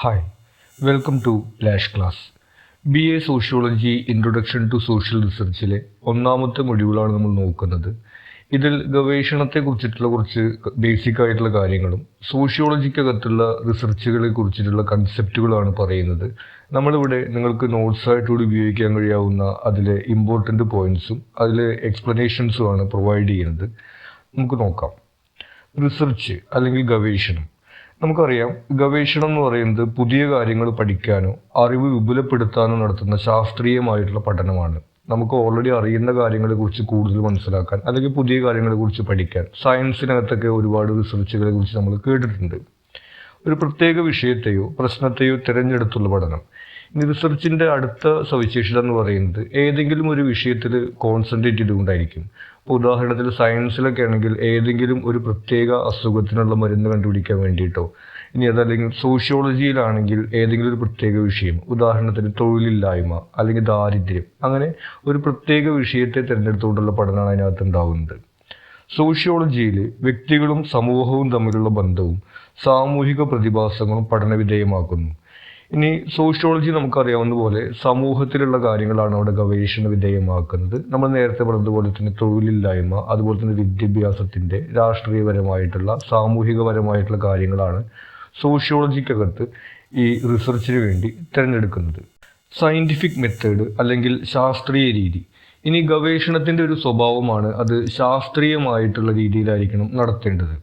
Hi, welcome to Lash class. BA sociology introduction to social റിസർച്ചിലെ ഒന്നാമത്തെ മൊഡ്യൂളാണ് നമ്മൾ നോക്കുന്നത്. ഇതിൽ ഗവേഷണത്തെക്കുറിച്ചിട്ടുള്ള കുറച്ച് ബേസിക് ആയിട്ടുള്ള കാര്യങ്ങളും സോഷ്യോളജിക്കകത്തുള്ള റിസർച്ചുകളെ കുറിച്ചിട്ടുള്ള കൺസെപ്റ്റുകളാണ് പറയുന്നത്. നമ്മളിവിടെ നിങ്ങൾക്ക് നോട്ട്സായിട്ടൂടെ ഉപയോഗിക്കാൻ കഴിയാവുന്ന അതിലെ ഇമ്പോർട്ടൻ്റ് പോയിൻറ്സും അതിലെ എക്സ്പ്ലനേഷൻസുമാണ് പ്രൊവൈഡ് ചെയ്യുന്നത്. നമുക്ക് നോക്കാം. റിസർച്ച് അല്ലെങ്കിൽ ഗവേഷണം. നമുക്കറിയാം, ഗവേഷണം എന്ന് പറയുന്നത് പുതിയ കാര്യങ്ങൾ പഠിക്കാനോ അറിവ് വിപുലപ്പെടുത്താനോ നടത്തുന്ന ശാസ്ത്രീയമായിട്ടുള്ള പഠനമാണ്. നമുക്ക് ഓൾറെഡി അറിയുന്ന കാര്യങ്ങളെക്കുറിച്ച് കൂടുതൽ മനസ്സിലാക്കാൻ അല്ലെങ്കിൽ പുതിയ കാര്യങ്ങളെക്കുറിച്ച് പഠിക്കാൻ സയൻസിനകത്തൊക്കെ ഒരുപാട് റിസർച്ചുകളെ കുറിച്ച് നമ്മൾ കേട്ടിട്ടുണ്ട്. ഒരു പ്രത്യേക വിഷയത്തെയോ പ്രശ്നത്തെയോ തിരഞ്ഞെടുത്തുള്ള പഠനം. ഇനി റിസർച്ചിൻ്റെ അടുത്ത സവിശേഷത എന്ന് പറയുന്നത് ഏതെങ്കിലും ഒരു വിഷയത്തിൽ കോൺസെൻട്രേറ്റ് ചെയ്തുകൊണ്ടായിരിക്കും. ഇപ്പോൾ ഉദാഹരണത്തിന് സയൻസിലൊക്കെ ആണെങ്കിൽ ഏതെങ്കിലും ഒരു പ്രത്യേക അസുഖത്തിനുള്ള മരുന്ന് കണ്ടുപിടിക്കാൻ വേണ്ടിയിട്ടോ, ഇനി അതല്ലെങ്കിൽ സോഷ്യോളജിയിലാണെങ്കിൽ ഏതെങ്കിലും ഒരു പ്രത്യേക വിഷയം, ഉദാഹരണത്തിന് തൊഴിലില്ലായ്മ അല്ലെങ്കിൽ ദാരിദ്ര്യം, അങ്ങനെ ഒരു പ്രത്യേക വിഷയത്തെ തിരഞ്ഞെടുത്തുകൊണ്ടുള്ള പഠനമാണ് അതിനകത്ത് ഉണ്ടാകുന്നത്. സോഷ്യോളജിയിൽ വ്യക്തികളും സമൂഹവും തമ്മിലുള്ള ബന്ധവും സാമൂഹിക പ്രതിഭാസങ്ങളും പഠനവിധേയമാക്കുന്നു. ഇനി സോഷ്യോളജി നമുക്കറിയാവുന്ന പോലെ സമൂഹത്തിലുള്ള കാര്യങ്ങളാണ് അവിടെ ഗവേഷണ വിധേയമാക്കുന്നത്. നമ്മൾ നേരത്തെ പറഞ്ഞതുപോലെ തന്നെ തൊഴിലില്ലായ്മ, അതുപോലെ തന്നെ വിദ്യാഭ്യാസത്തിൻ്റെ രാഷ്ട്രീയപരമായിട്ടുള്ള സാമൂഹികപരമായിട്ടുള്ള കാര്യങ്ങളാണ് സോഷ്യോളജിക്കകത്ത് ഈ റിസർച്ചിന് വേണ്ടി തിരഞ്ഞെടുക്കുന്നത്. സയൻറ്റിഫിക് മെത്തേഡ് അല്ലെങ്കിൽ ശാസ്ത്രീയ രീതി. ഇനി ഗവേഷണത്തിൻ്റെ ഒരു സ്വഭാവമാണ് അത് ശാസ്ത്രീയമായിട്ടുള്ള രീതിയിലായിരിക്കണം നടത്തേണ്ടത്.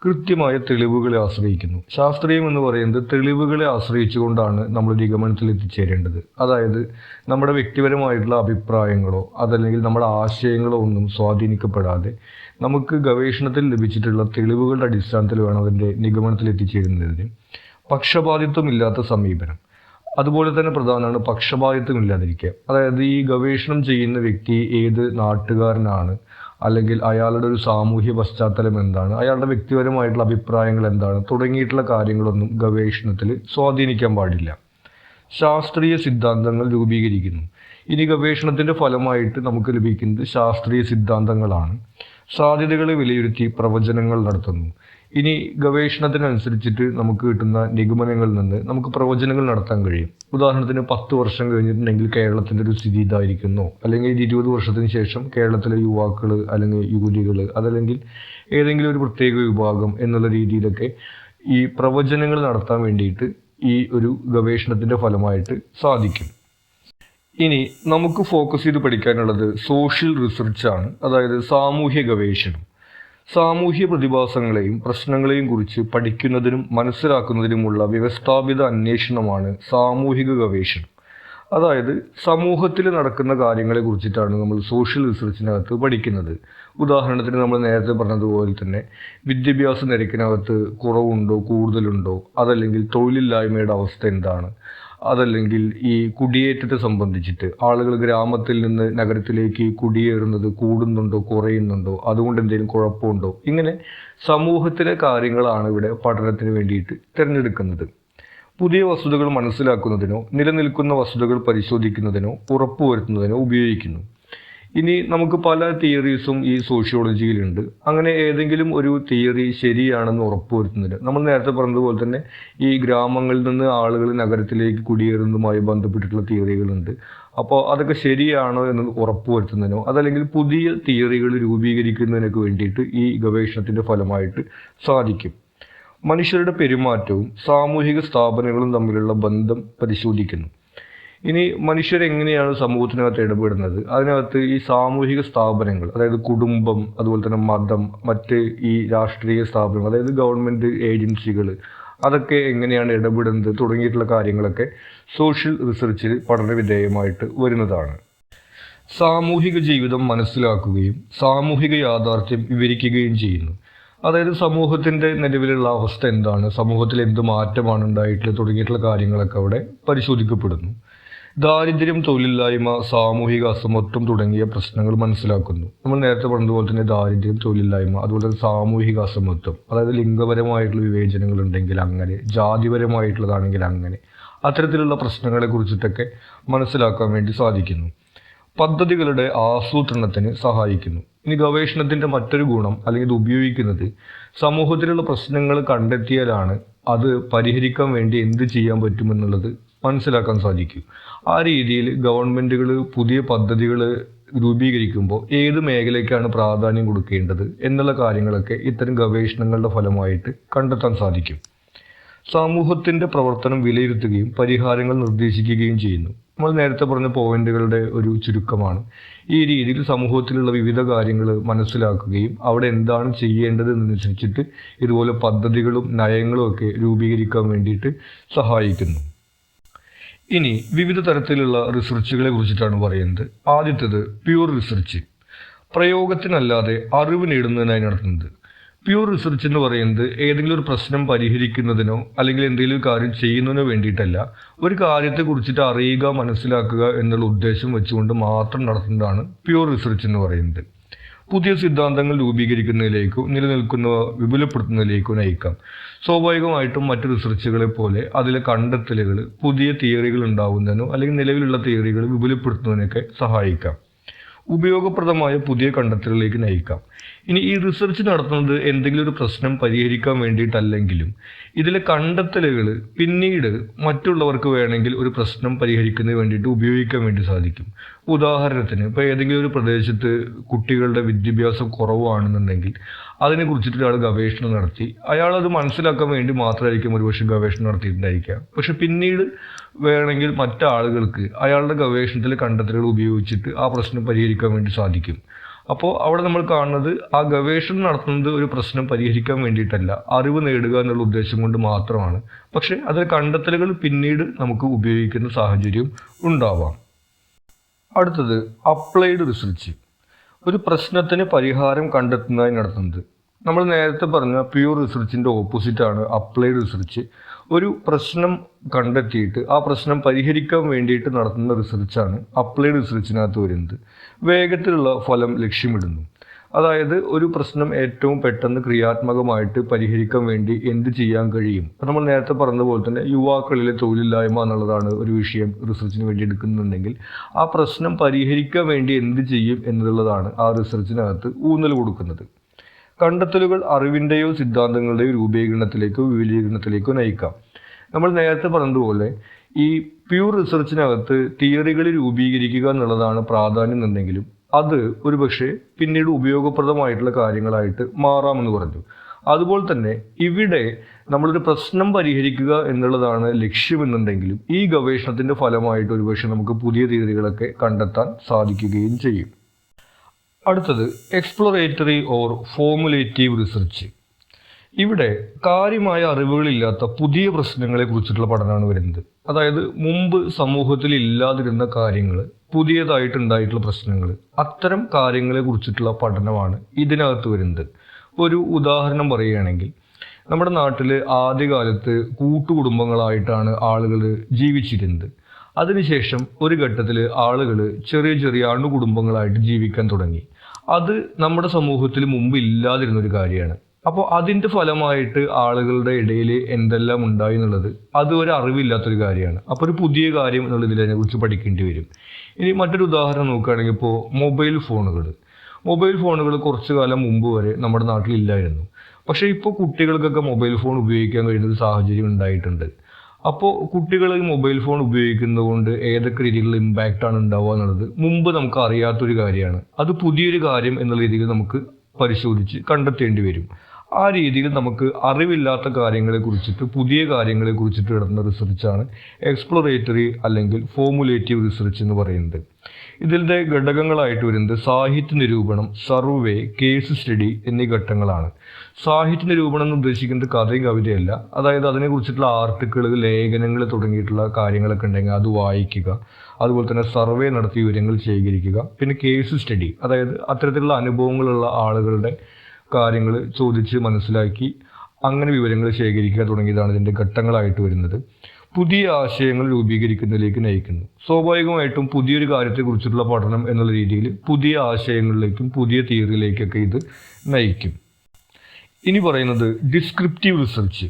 കൃത്യമായ തെളിവുകളെ ആശ്രയിക്കുന്നു. ശാസ്ത്രീയം എന്ന് പറയുന്നത് തെളിവുകളെ ആശ്രയിച്ചുകൊണ്ടാണ് നമ്മൾ നിഗമനത്തിൽ എത്തിച്ചേരേണ്ടത്. അതായത് നമ്മുടെ വ്യക്തിപരമായിട്ടുള്ള അഭിപ്രായങ്ങളോ അതല്ലെങ്കിൽ നമ്മുടെ ആശയങ്ങളോ ഒന്നും സ്വാധീനിക്കപ്പെടാതെ നമുക്ക് ഗവേഷണത്തിൽ ലഭിച്ചിട്ടുള്ള തെളിവുകളുടെ അടിസ്ഥാനത്തിൽ വേണം അതിൻ്റെ നിഗമനത്തിൽ എത്തിച്ചേരുന്നതിന്. പക്ഷപാതിത്വമില്ലാത്ത സമീപനം. അതുപോലെ തന്നെ പ്രധാനമാണ് പക്ഷപാതിത്വമില്ലാതിരിക്കുക. അതായത് ഈ ഗവേഷണം ചെയ്യുന്ന വ്യക്തി ഏത് നാട്ടുകാരനാണ്, അല്ലെങ്കിൽ അയാളുടെ ഒരു സാമൂഹ്യ പശ്ചാത്തലം എന്താണ്, അയാളുടെ വ്യക്തിപരമായിട്ടുള്ള അഭിപ്രായങ്ങൾ എന്താണ് തുടങ്ങിയിട്ടുള്ള കാര്യങ്ങളൊന്നും ഗവേഷണത്തിൽ സ്വാധീനിക്കാൻ പാടില്ല. ശാസ്ത്രീയ സിദ്ധാന്തങ്ങൾ രൂപീകരിക്കുന്നു. ഇനി ഗവേഷണത്തിൻ്റെ ഫലമായിട്ട് നമുക്ക് ലഭിക്കുന്നത് ശാസ്ത്രീയ സിദ്ധാന്തങ്ങളാണ്. സാധ്യതകളെ വിലയിരുത്തി പ്രവചനങ്ങൾ നടത്തുന്നു. ഇനി ഗവേഷണത്തിനനുസരിച്ചിട്ട് നമുക്ക് കിട്ടുന്ന നിഗമനങ്ങളിൽ നിന്ന് നമുക്ക് പ്രവചനങ്ങൾ നടത്താൻ കഴിയും. ഉദാഹരണത്തിന് 10 വർഷം കഴിഞ്ഞിട്ടുണ്ടെങ്കിൽ കേരളത്തിൻ്റെ ഒരു സ്ഥിതി ഇതായിരിക്കുന്നു, അല്ലെങ്കിൽ 20 വർഷത്തിന് ശേഷം കേരളത്തിലെ യുവാക്കൾ അല്ലെങ്കിൽ യുവതികൾ അതല്ലെങ്കിൽ ഏതെങ്കിലും ഒരു പ്രത്യേക വിഭാഗം എന്നുള്ള രീതിയിലൊക്കെ ഈ പ്രവചനങ്ങൾ നടത്താൻ വേണ്ടിയിട്ട് ഈ ഒരു ഗവേഷണത്തിൻ്റെ ഫലമായിട്ട് സാധിക്കും. ഇനി നമുക്ക് ഫോക്കസ് ചെയ്ത് പഠിക്കാനുള്ളത് സോഷ്യൽ റിസർച്ചാണ്, അതായത് സാമൂഹ്യ ഗവേഷണം. സാമൂഹ്യ പ്രതിഭാസങ്ങളെയും പ്രശ്നങ്ങളെയും കുറിച്ച് പഠിക്കുന്നതിനും മനസ്സിലാക്കുന്നതിനുമുള്ള വ്യവസ്ഥാപിത അന്വേഷണമാണ് സാമൂഹിക ഗവേഷണം. അതായത് സമൂഹത്തിൽ നടക്കുന്ന കാര്യങ്ങളെ കുറിച്ചിട്ടാണ് നമ്മൾ സോഷ്യൽ റിസർച്ചിനകത്ത് പഠിക്കുന്നത്. ഉദാഹരണത്തിന് നമ്മൾ നേരത്തെ പറഞ്ഞതുപോലെ തന്നെ വിദ്യാഭ്യാസ നിരക്കിനകത്ത് കുറവുണ്ടോ കൂടുതലുണ്ടോ, അതല്ലെങ്കിൽ തൊഴിലില്ലായ്മയുടെ അവസ്ഥ എന്താണ്, അതല്ലെങ്കിൽ ഈ കുടിയേറ്റത്തെ സംബന്ധിച്ചിട്ട് ആളുകൾ ഗ്രാമത്തിൽ നിന്ന് നഗരത്തിലേക്ക് കുടിയേറുന്നത് കൂടുന്നുണ്ടോ കുറയുന്നുണ്ടോ, അതുകൊണ്ട് എന്തെങ്കിലും കുഴപ്പമുണ്ടോ, ഇങ്ങനെ സമൂഹത്തിലെ കാര്യങ്ങളാണ് ഇവിടെ പഠനത്തിന് വേണ്ടിയിട്ട് തിരഞ്ഞെടുക്കുന്നത്. പുതിയ വസ്തുതകൾ മനസ്സിലാക്കുന്നതിനോ നിലനിൽക്കുന്ന വസ്തുതകൾ പരിശോധിക്കുന്നതിനോ ഉറപ്പുവരുത്തുന്നതിനോ ഉപയോഗിക്കുന്നു. ഇനി നമുക്ക് പല തിയറീസും ഈ സോഷ്യോളജിയിലുണ്ട്. അങ്ങനെ ഏതെങ്കിലും ഒരു തിയറി ശരിയാണെന്ന് ഉറപ്പുവരുത്തുന്നതിന് നമ്മൾ നേരത്തെ പറഞ്ഞതുപോലെ തന്നെ ഈ ഗ്രാമങ്ങളിൽ നിന്ന് ആളുകൾ നഗരത്തിലേക്ക് കുടിയേറുന്നതുമായി ബന്ധപ്പെട്ടിട്ടുള്ള തിയറികളുണ്ട്. അപ്പോൾ അതൊക്കെ ശരിയാണോ എന്ന് ഉറപ്പുവരുത്തുന്നതിനോ അതല്ലെങ്കിൽ പുതിയ തിയറികൾ രൂപീകരിക്കുന്നതിനൊക്കെ വേണ്ടിയിട്ട് ഈ ഗവേഷണത്തിൻ്റെ ഫലമായിട്ട് സാധിക്കും. മനുഷ്യരുടെ പെരുമാറ്റവും സാമൂഹിക സ്ഥാപനങ്ങളും തമ്മിലുള്ള ബന്ധം പരിശോധിക്കുന്നു. ഇനി മനുഷ്യരെങ്ങനെയാണ് സമൂഹത്തിനകത്ത് ഇടപെടുന്നത്, അതിനകത്ത് ഈ സാമൂഹിക സ്ഥാപനങ്ങൾ, അതായത് കുടുംബം, അതുപോലെ തന്നെ മതം, മറ്റ് ഈ രാഷ്ട്രീയ സ്ഥാപനങ്ങൾ, അതായത് ഗവൺമെൻറ് ഏജൻസികൾ, അതൊക്കെ എങ്ങനെയാണ് ഇടപെടുന്നത് തുടങ്ങിയിട്ടുള്ള കാര്യങ്ങളൊക്കെ സോഷ്യൽ റിസർച്ചിൽ പഠനവിധേയമായിട്ട് വരുന്നതാണ്. സാമൂഹിക ജീവിതം മനസ്സിലാക്കുകയും സാമൂഹിക യാഥാർത്ഥ്യം വിവരിക്കുകയും ചെയ്യുന്നു. അതായത് സമൂഹത്തിൻ്റെ നിലവിലുള്ള അവസ്ഥ എന്താണ്, സമൂഹത്തിൽ എന്ത് മാറ്റമാണ് ഉണ്ടായിട്ടുള്ളത് തുടങ്ങിയിട്ടുള്ള കാര്യങ്ങളൊക്കെ അവിടെ പരിശോധിക്കപ്പെടുന്നു. ദാരിദ്ര്യം, തൊഴിലില്ലായ്മ, സാമൂഹിക അസമത്വം തുടങ്ങിയ പ്രശ്നങ്ങൾ മനസ്സിലാക്കുന്നു. നമ്മൾ നേരത്തെ പറഞ്ഞതുപോലെ തന്നെ ദാരിദ്ര്യം, തൊഴിലില്ലായ്മ, അതുപോലെ തന്നെ സാമൂഹിക അസമത്വം, അതായത് ലിംഗപരമായിട്ടുള്ള വിവേചനങ്ങൾ ഉണ്ടെങ്കിൽ അങ്ങനെ, ജാതിപരമായിട്ടുള്ളതാണെങ്കിൽ അങ്ങനെ, അത്തരത്തിലുള്ള പ്രശ്നങ്ങളെ കുറിച്ചിട്ടൊക്കെ മനസ്സിലാക്കാൻ വേണ്ടി സാധിക്കുന്നു. പദ്ധതികളുടെ ആസൂത്രണത്തിന് സഹായിക്കുന്നു. ഇനി ഗവേഷണത്തിന്റെ മറ്റൊരു ഗുണം അല്ലെങ്കിൽ ഇത് ഉപയോഗിക്കുന്നത് സമൂഹത്തിലുള്ള പ്രശ്നങ്ങൾ കണ്ടെത്തിയാലാണ് അത് പരിഹരിക്കാൻ വേണ്ടി എന്ത് ചെയ്യാൻ പറ്റുമെന്നുള്ളത് മനസ്സിലാക്കാൻ സാധിക്കും. ആ രീതിയിൽ ഗവൺമെന്റുകൾ പുതിയ പദ്ധതികൾ രൂപീകരിക്കുമ്പോൾ ഏത് മേഖലയ്ക്കാണ് പ്രാധാന്യം കൊടുക്കേണ്ടത് എന്നുള്ള കാര്യങ്ങളൊക്കെ ഇത്തരം ഗവേഷണങ്ങളുടെ ഫലമായിട്ട് കണ്ടെത്താൻ സാധിക്കും. സമൂഹത്തിന്റെ പ്രവർത്തനം വിലയിരുത്തുകയും പരിഹാരങ്ങൾ നിർദ്ദേശിക്കുകയും ചെയ്യുന്നു. നമ്മൾ നേരത്തെ പറഞ്ഞ പോയിന്റുകളുടെ ഒരു ചുരുക്കമാണ്. ഈ രീതിയിൽ സമൂഹത്തിലുള്ള വിവിധ കാര്യങ്ങൾ മനസ്സിലാക്കുകയും അവിടെ എന്താണ് ചെയ്യേണ്ടത് എന്നനുസരിച്ചിട്ട് ഇതുപോലെ പദ്ധതികളും നയങ്ങളും ഒക്കെ രൂപീകരിക്കാൻ വേണ്ടിയിട്ട് സഹായിക്കുന്നു. ഇനി വിവിധ തരത്തിലുള്ള റിസർച്ചുകളെ കുറിച്ചിട്ടാണ് പറയുന്നത്. ആദ്യത്തേത് പ്യൂർ റിസർച്ച്, പ്രയോഗത്തിനല്ലാതെ അറിവ് നേടുന്നതിനായി നടത്തുന്നത്. പ്യൂർ റിസർച്ച് എന്ന് പറയുന്നത് ഏതെങ്കിലും ഒരു പ്രശ്നം പരിഹരിക്കുന്നതിനോ അല്ലെങ്കിൽ എന്തെങ്കിലും ഒരു കാര്യം ചെയ്യുന്നതിനോ വേണ്ടിയിട്ടല്ല, ഒരു കാര്യത്തെ കുറിച്ചിട്ട് അറിയുക, മനസ്സിലാക്കുക എന്നുള്ള ഉദ്ദേശം വെച്ചുകൊണ്ട് മാത്രം നടത്തുന്നതാണ് പ്യൂർ റിസർച്ച് എന്ന് പറയുന്നത്. പുതിയ സിദ്ധാന്തങ്ങൾ രൂപീകരിക്കുന്നതിലേക്കോ നിലനിൽക്കുന്നവ വിപുലപ്പെടുത്തുന്നതിലേക്കോ നയിക്കാം. സ്വാഭാവികമായിട്ടും മറ്റു റിസർച്ചുകളെ പോലെ അതിലെ കണ്ടെത്തലുകൾ പുതിയ തിയറികൾ ഉണ്ടാവുന്നതിനോ അല്ലെങ്കിൽ നിലവിലുള്ള തിയറികൾ വിപുലപ്പെടുത്തുന്നതിനൊക്കെ സഹായിക്കാം. ഉപയോഗപ്രദമായ പുതിയ കണ്ടെത്തലുകളിലേക്ക് നയിക്കാം. ഇനി ഈ റിസർച്ച് നടത്തുന്നത് എന്തെങ്കിലും ഒരു പ്രശ്നം പരിഹരിക്കാൻ വേണ്ടിയിട്ടല്ലെങ്കിലും ഇതിലെ കണ്ടെത്തലുകൾ പിന്നീട് മറ്റുള്ളവർക്ക് വേണമെങ്കിൽ ഒരു പ്രശ്നം പരിഹരിക്കുന്നതിന് വേണ്ടിയിട്ട് ഉപയോഗിക്കാൻ വേണ്ടി സാധിക്കും. ഉദാഹരണത്തിന് ഇപ്പോൾ ഏതെങ്കിലും ഒരു പ്രദേശത്ത് കുട്ടികളുടെ വിദ്യാഭ്യാസം കുറവാണെന്നുണ്ടെങ്കിൽ അതിനെക്കുറിച്ചിട്ട് ഒരാൾ ഗവേഷണം നടത്തി, അയാൾ അത് മനസ്സിലാക്കാൻ വേണ്ടി മാത്രമായിരിക്കും ഒരുപക്ഷെ ഗവേഷണം നടത്തിയിട്ടുണ്ടായിരിക്കാം. പക്ഷെ പിന്നീട് വേണമെങ്കിൽ മറ്റാളുകൾക്ക് അയാളുടെ ഗവേഷണത്തിലെ കണ്ടെത്തലുകൾ ഉപയോഗിച്ചിട്ട് ആ പ്രശ്നം പരിഹരിക്കാൻ വേണ്ടി സാധിക്കും. അപ്പോൾ അവിടെ നമ്മൾ കാണുന്നത് ആ ഗവേഷണം നടത്തുന്നത് ഒരു പ്രശ്നം പരിഹരിക്കാൻ വേണ്ടിയിട്ടല്ല, അറിവ് നേടുക എന്നുള്ള ഉദ്ദേശം കൊണ്ട് മാത്രമാണ്. പക്ഷെ അതിലെ കണ്ടെത്തലുകൾ പിന്നീട് നമുക്ക് ഉപയോഗിക്കുന്ന സാഹചര്യം ഉണ്ടാവാം. അടുത്തത് അപ്ലൈഡ് റിസർച്ച്, ഒരു പ്രശ്നത്തിന് പരിഹാരം കണ്ടെത്തുന്നതായി നടത്തുന്നത്. നമ്മൾ നേരത്തെ പറഞ്ഞ പ്യൂർ റിസർച്ചിൻ്റെ ഓപ്പോസിറ്റാണ് അപ്ലൈഡ് റിസർച്ച്. ഒരു പ്രശ്നം കണ്ടെത്തിയിട്ട് ആ പ്രശ്നം പരിഹരിക്കാൻ വേണ്ടിയിട്ട് നടത്തുന്ന റിസർച്ചാണ് അപ്ലൈഡ് റിസർച്ചിനകത്ത് വരുന്നത്. വേഗത്തിലുള്ള ഫലം ലക്ഷ്യമിടുന്നു. അതായത് ഒരു പ്രശ്നം ഏറ്റവും പെട്ടെന്ന് ക്രിയാത്മകമായിട്ട് പരിഹരിക്കാൻ വേണ്ടി എന്ത് ചെയ്യാൻ കഴിയും. അപ്പം നമ്മൾ നേരത്തെ പറഞ്ഞതുപോലെ തന്നെ യുവാക്കളിലെ തൊഴിലില്ലായ്മ എന്നുള്ളതാണ് ഒരു വിഷയം റിസർച്ചിന് വേണ്ടി എടുക്കുന്നുണ്ടെങ്കിൽ ആ പ്രശ്നം പരിഹരിക്കാൻ വേണ്ടി എന്ത് ചെയ്യും എന്നുള്ളതാണ് ആ റിസർച്ചിനകത്ത് ഊന്നൽ കൊടുക്കുന്നത്. കണ്ടെത്തലുകൾ അറിവിൻ്റെയോ സിദ്ധാന്തങ്ങളുടെയോ രൂപീകരണത്തിലേക്കോ വിപുലീകരണത്തിലേക്കോ നയിക്കാം. നമ്മൾ നേരത്തെ പറഞ്ഞതുപോലെ ഈ പ്യൂർ റിസർച്ചിനകത്ത് തിയറികൾ രൂപീകരിക്കുക എന്നുള്ളതാണ് പ്രാധാന്യം എന്നുണ്ടെങ്കിലും അത് ഒരുപക്ഷെ പിന്നീട് ഉപയോഗപ്രദമായിട്ടുള്ള കാര്യങ്ങളായിട്ട് മാറാമെന്ന് പറഞ്ഞു. അതുപോലെ തന്നെ ഇവിടെ നമ്മളൊരു പ്രശ്നം പരിഹരിക്കുക എന്നുള്ളതാണ് ലക്ഷ്യമെന്നുണ്ടെങ്കിലും ഈ ഗവേഷണത്തിൻ്റെ ഫലമായിട്ട് ഒരുപക്ഷെ നമുക്ക് പുതിയ തിയറികളൊക്കെ കണ്ടെത്താൻ സാധിക്കുകയും ചെയ്യും. അടുത്തത് എക്സ്പ്ലോറേറ്ററി ഓർ ഫോമുലേറ്റീവ് റിസർച്ച്. ഇവിടെ കാര്യമായ അറിവുകളില്ലാത്ത പുതിയ പ്രശ്നങ്ങളെ കുറിച്ചിട്ടുള്ള പഠനമാണ് വരുന്നത്. അതായത് മുമ്പ് സമൂഹത്തിൽ ഇല്ലാതിരുന്ന കാര്യങ്ങൾ, പുതിയതായിട്ടുണ്ടായിട്ടുള്ള പ്രശ്നങ്ങൾ, അത്തരം കാര്യങ്ങളെ കുറിച്ചിട്ടുള്ള പഠനമാണ് ഇതിനകത്ത് വരുന്നത്. ഒരു ഉദാഹരണം പറയുകയാണെങ്കിൽ നമ്മുടെ നാട്ടിൽ ആദ്യകാലത്ത് കൂട്ടുകുടുംബങ്ങളായിട്ടാണ് ആളുകൾ ജീവിച്ചിരുന്നത്. അതിനുശേഷം ഒരു ഘട്ടത്തിൽ ആളുകൾ ചെറിയ ചെറിയ അണുകുടുംബങ്ങളായിട്ട് ജീവിക്കാൻ തുടങ്ങി. അത് നമ്മുടെ സമൂഹത്തിൽ മുമ്പ് ഇല്ലാതിരുന്നൊരു കാര്യമാണ്. അപ്പോൾ അതിൻ്റെ ഫലമായിട്ട് ആളുകളുടെ ഇടയിൽ എന്തെല്ലാം ഉണ്ടായി എന്നുള്ളത് അത് ഒരു അറിവില്ലാത്തൊരു കാര്യമാണ്. അപ്പോൾ ഒരു പുതിയ കാര്യം എന്നുള്ളതിൽ അതിനെക്കുറിച്ച് പഠിക്കേണ്ടി വരും. ഇനി മറ്റൊരു ഉദാഹരണം നോക്കുകയാണെങ്കിൽ ഇപ്പോൾ മൊബൈൽ ഫോണുകൾ കുറച്ചു കാലം മുമ്പ് വരെ നമ്മുടെ നാട്ടിൽ ഇല്ലായിരുന്നു. പക്ഷേ ഇപ്പോൾ കുട്ടികൾക്കൊക്കെ മൊബൈൽ ഫോൺ ഉപയോഗിക്കാൻ കഴിയുന്ന ഒരു സാഹചര്യം ഉണ്ടായിട്ടുണ്ട്. അപ്പോൾ കുട്ടികൾ ഈ മൊബൈൽ ഫോൺ ഉപയോഗിക്കുന്നത് കൊണ്ട് ഏതൊക്കെ രീതിയിലുള്ള ഇമ്പാക്റ്റ് ആണ് ഉണ്ടാവുക എന്നുള്ളത് മുമ്പ് നമുക്ക് അറിയാത്തൊരു കാര്യമാണ്. അത് പുതിയൊരു കാര്യം എന്നുള്ള രീതിയിൽ നമുക്ക് പരിശോധിച്ച് കണ്ടെത്തേണ്ടി വരും. ആ രീതിയിൽ നമുക്ക് അറിവില്ലാത്ത കാര്യങ്ങളെ കുറിച്ചിട്ട് പുതിയ കാര്യങ്ങളെ കുറിച്ചിട്ട് നടത്തുന്ന റിസർച്ചാണ് എക്സ്പ്ലോറേറ്ററി അല്ലെങ്കിൽ ഫോമുലേറ്റീവ് റിസർച്ച് എന്ന് പറയുന്നത്. ഇതിൻ്റെ ഘടകങ്ങളായിട്ട് വരുന്നത് സാഹിത്യ നിരൂപണം, സർവേ, കേസ് സ്റ്റഡി എന്നീ ഘട്ടങ്ങളാണ്. സാഹിത്യ നിരൂപണം എന്ന് ഉദ്ദേശിക്കുന്നത് കഥയും കവിതയല്ല. അതായത് അതിനെക്കുറിച്ചിട്ടുള്ള ആർട്ടിക്കിളുകൾ, ലേഖനങ്ങൾ തുടങ്ങിയിട്ടുള്ള കാര്യങ്ങളൊക്കെ ഉണ്ടെങ്കിൽ അത് വായിക്കുക. അതുപോലെ തന്നെ സർവേ നടത്തി വിവരങ്ങൾ ശേഖരിക്കുക. പിന്നെ കേസ് സ്റ്റഡി, അതായത് അത്തരത്തിലുള്ള അനുഭവങ്ങളുള്ള ആളുകളുടെ കാര്യങ്ങൾ ചോദിച്ച് മനസ്സിലാക്കി അങ്ങനെ വിവരങ്ങൾ ശേഖരിക്കുക തുടങ്ങിയതാണ് ഇതിൻ്റെ ഘട്ടങ്ങളായിട്ട് വരുന്നത്. പുതിയ ആശയങ്ങൾ രൂപീകരിക്കുന്നതിലേക്ക് നയിക്കുന്നു. സ്വാഭാവികമായിട്ടും പുതിയൊരു കാര്യത്തെക്കുറിച്ചിട്ടുള്ള പഠനം എന്നുള്ള രീതിയിൽ പുതിയ ആശയങ്ങളിലേക്കും പുതിയ തിയറിയിലേക്കൊക്കെ ഇത് നയിക്കും. ഇനി പറയുന്നത് ഡിസ്ക്രിപ്റ്റീവ് റിസർച്ച്.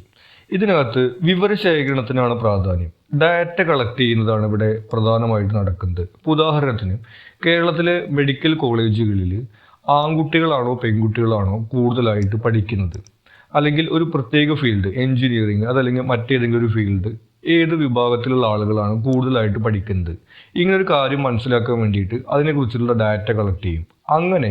ഇതിനകത്ത് വിവരശേഖരണത്തിനാണ് പ്രാധാന്യം. ഡാറ്റ കളക്ട് ചെയ്യുന്നതാണ് ഇവിടെ പ്രധാനമായിട്ട് നടക്കുന്നത്. ഉദാഹരണത്തിന് കേരളത്തിലെ മെഡിക്കൽ കോളേജുകളിൽ ആൺകുട്ടികളാണോ പെൺകുട്ടികളാണോ കൂടുതലായിട്ട് പഠിക്കുന്നത്, അല്ലെങ്കിൽ ഒരു പ്രത്യേക ഫീൽഡ് എഞ്ചിനീയറിങ് അതല്ലെങ്കിൽ മറ്റേതെങ്കിലും ഒരു ഫീൽഡ് ഏത് വിഭാഗത്തിലുള്ള ആളുകളാണ് കൂടുതലായിട്ട് പഠിക്കുന്നത്, ഇങ്ങനെ ഒരു കാര്യം മനസ്സിലാക്കാൻ വേണ്ടിയിട്ട് അതിനെക്കുറിച്ചുള്ള ഡാറ്റ കളക്ട് ചെയ്യും. അങ്ങനെ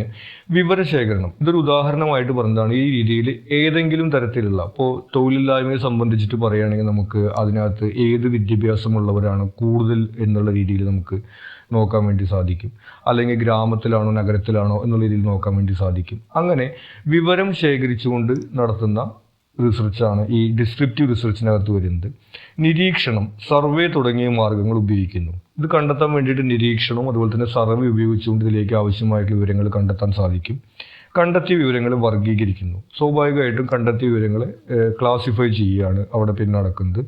വിവരശേഖരണം, ഇതൊരു ഉദാഹരണമായിട്ട് പറഞ്ഞതാണ്. ഈ രീതിയിൽ ഏതെങ്കിലും തരത്തിലുള്ള ഇപ്പോൾ തൊഴിലില്ലായ്മയെ സംബന്ധിച്ചിട്ട് പറയുകയാണെങ്കിൽ നമുക്ക് അതിനകത്ത് ഏത് വിദ്യാഭ്യാസമുള്ളവരാണ് കൂടുതൽ എന്നുള്ള രീതിയിൽ നമുക്ക് നോക്കാൻ വേണ്ടി സാധിക്കും, അല്ലെങ്കിൽ ഗ്രാമത്തിലാണോ നഗരത്തിലാണോ എന്നുള്ള രീതിയിൽ നോക്കാൻ വേണ്ടി സാധിക്കും. അങ്ങനെ വിവരം ശേഖരിച്ചുകൊണ്ട് നടത്തുന്ന റിസർച്ചാണ് ഈ ഡിസ്ക്രിപ്റ്റീവ് റിസർച്ചിനകത്ത് വരുന്നത്. നിരീക്ഷണം, സർവേ തുടങ്ങിയ മാർഗങ്ങൾ ഉപയോഗിക്കുന്നു. ഇത് കണ്ടെത്താൻ വേണ്ടിയിട്ട് നിരീക്ഷണവും അതുപോലെ തന്നെ സർവേ ഉപയോഗിച്ചുകൊണ്ട് ഇതിലേക്ക് ആവശ്യമായിട്ടുള്ള വിവരങ്ങൾ കണ്ടെത്താൻ സാധിക്കും. കണ്ടെത്തിയ വിവരങ്ങൾ വർഗീകരിക്കുന്നു. സ്വാഭാവികമായിട്ടും കണ്ടെത്തിയ വിവരങ്ങളെ ക്ലാസിഫൈ ചെയ്യുകയാണ് അവിടെ പിന്നെ നടക്കുന്നത്.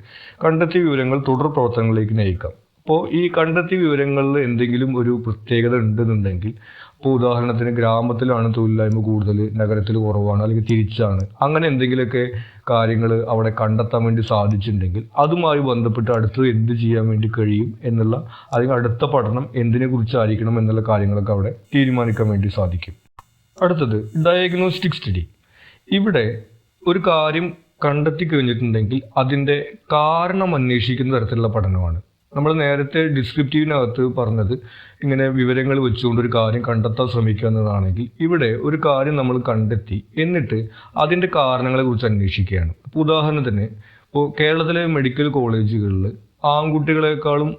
കണ്ടെത്തിയ വിവരങ്ങൾ തുടർ പ്രവർത്തനങ്ങളിലേക്ക് നയിക്കാം. അപ്പോൾ ഈ കണ്ടെത്തിയ വിവരങ്ങളിൽ എന്തെങ്കിലും ഒരു പ്രത്യേകത ഉണ്ടെന്നുണ്ടെങ്കിൽ, ഇപ്പോൾ ഉദാഹരണത്തിന് ഗ്രാമത്തിലാണ് തൊഴിലില്ലായ്മ കൂടുതൽ, നഗരത്തിൽ കുറവാണ്, അല്ലെങ്കിൽ തിരിച്ചാണ്, അങ്ങനെ എന്തെങ്കിലുമൊക്കെ കാര്യങ്ങൾ അവിടെ കണ്ടെത്താൻ വേണ്ടി സാധിച്ചിട്ടുണ്ടെങ്കിൽ അതുമായി ബന്ധപ്പെട്ട് അടുത്തത് എന്ത് ചെയ്യാൻ വേണ്ടി കഴിയും എന്നുള്ള, അല്ലെങ്കിൽ അടുത്ത പഠനം എന്തിനെ കുറിച്ചായിരിക്കണം എന്നുള്ള കാര്യങ്ങളൊക്കെ അവിടെ തീരുമാനിക്കാൻ വേണ്ടി സാധിക്കും. അടുത്തത് ഡയഗ്നോസ്റ്റിക് സ്റ്റഡി. ഇവിടെ ഒരു കാര്യം കണ്ടെത്തി കഴിഞ്ഞിട്ടുണ്ടെങ്കിൽ അതിൻ്റെ കാരണം അന്വേഷിക്കുന്ന തരത്തിലുള്ള പഠനമാണ്. നമ്മൾ നേരത്തെ ഡിസ്ക്രിപ്റ്റീവിനകത്ത് പറഞ്ഞത് ഇങ്ങനെ വിവരങ്ങൾ വെച്ചുകൊണ്ട് ഒരു കാര്യം കണ്ടെത്താൻ ശ്രമിക്കുക എന്നതാണെങ്കിൽ, ഇവിടെ ഒരു കാര്യം നമ്മൾ കണ്ടെത്തി എന്നിട്ട് അതിൻ്റെ കാരണങ്ങളെക്കുറിച്ച് അന്വേഷിക്കുകയാണ്. ഇപ്പോൾ ഉദാഹരണത്തിന് ഇപ്പോൾ കേരളത്തിലെ മെഡിക്കൽ കോളേജുകളിൽ ആൺകുട്ടികളെക്കാളും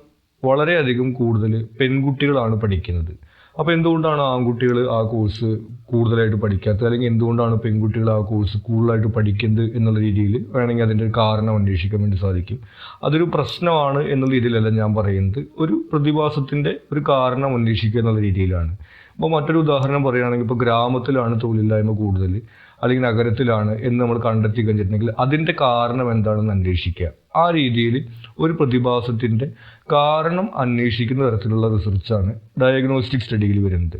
വളരെയധികം കൂടുതൽ പെൺകുട്ടികളാണ് പഠിക്കുന്നത്. അപ്പോൾ എന്തുകൊണ്ടാണ് ആൺകുട്ടികൾ ആ കോഴ്സ് കൂടുതലായിട്ട് പഠിക്കാത്തത്, അല്ലെങ്കിൽ എന്തുകൊണ്ടാണ് പെൺകുട്ടികൾ ആ കോഴ്സ് കൂടുതലായിട്ട് പഠിക്കുന്നത് എന്നുള്ള രീതിയിൽ വേണമെങ്കിൽ അതിൻ്റെ ഒരു കാരണം അന്വേഷിക്കാൻ വേണ്ടി സാധിക്കും. അതൊരു പ്രശ്നമാണ് എന്നുള്ള രീതിയിലല്ല ഞാൻ പറയുന്നത്, ഒരു പ്രതിഭാസത്തിൻ്റെ ഒരു കാരണം അന്വേഷിക്കുക എന്നുള്ള രീതിയിലാണ്. അപ്പോൾ മറ്റൊരു ഉദാഹരണം പറയുകയാണെങ്കിൽ, ഇപ്പോൾ ഗ്രാമത്തിലാണ് തൊഴിലില്ലായ്മ കൂടുതൽ അല്ലെങ്കിൽ നഗരത്തിലാണ് എന്ന് നമ്മൾ കണ്ടെത്തി കഴിഞ്ഞിട്ടുണ്ടെങ്കിൽ അതിൻ്റെ കാരണം എന്താണെന്ന് അന്വേഷിക്കുക. ആ രീതിയിൽ ഒരു പ്രതിഭാസത്തിൻ്റെ കാരണം അന്വേഷിക്കുന്ന തരത്തിലുള്ള റിസർച്ചാണ് ഡയഗ്നോസ്റ്റിക് സ്റ്റഡിയിൽ വരുന്നത്.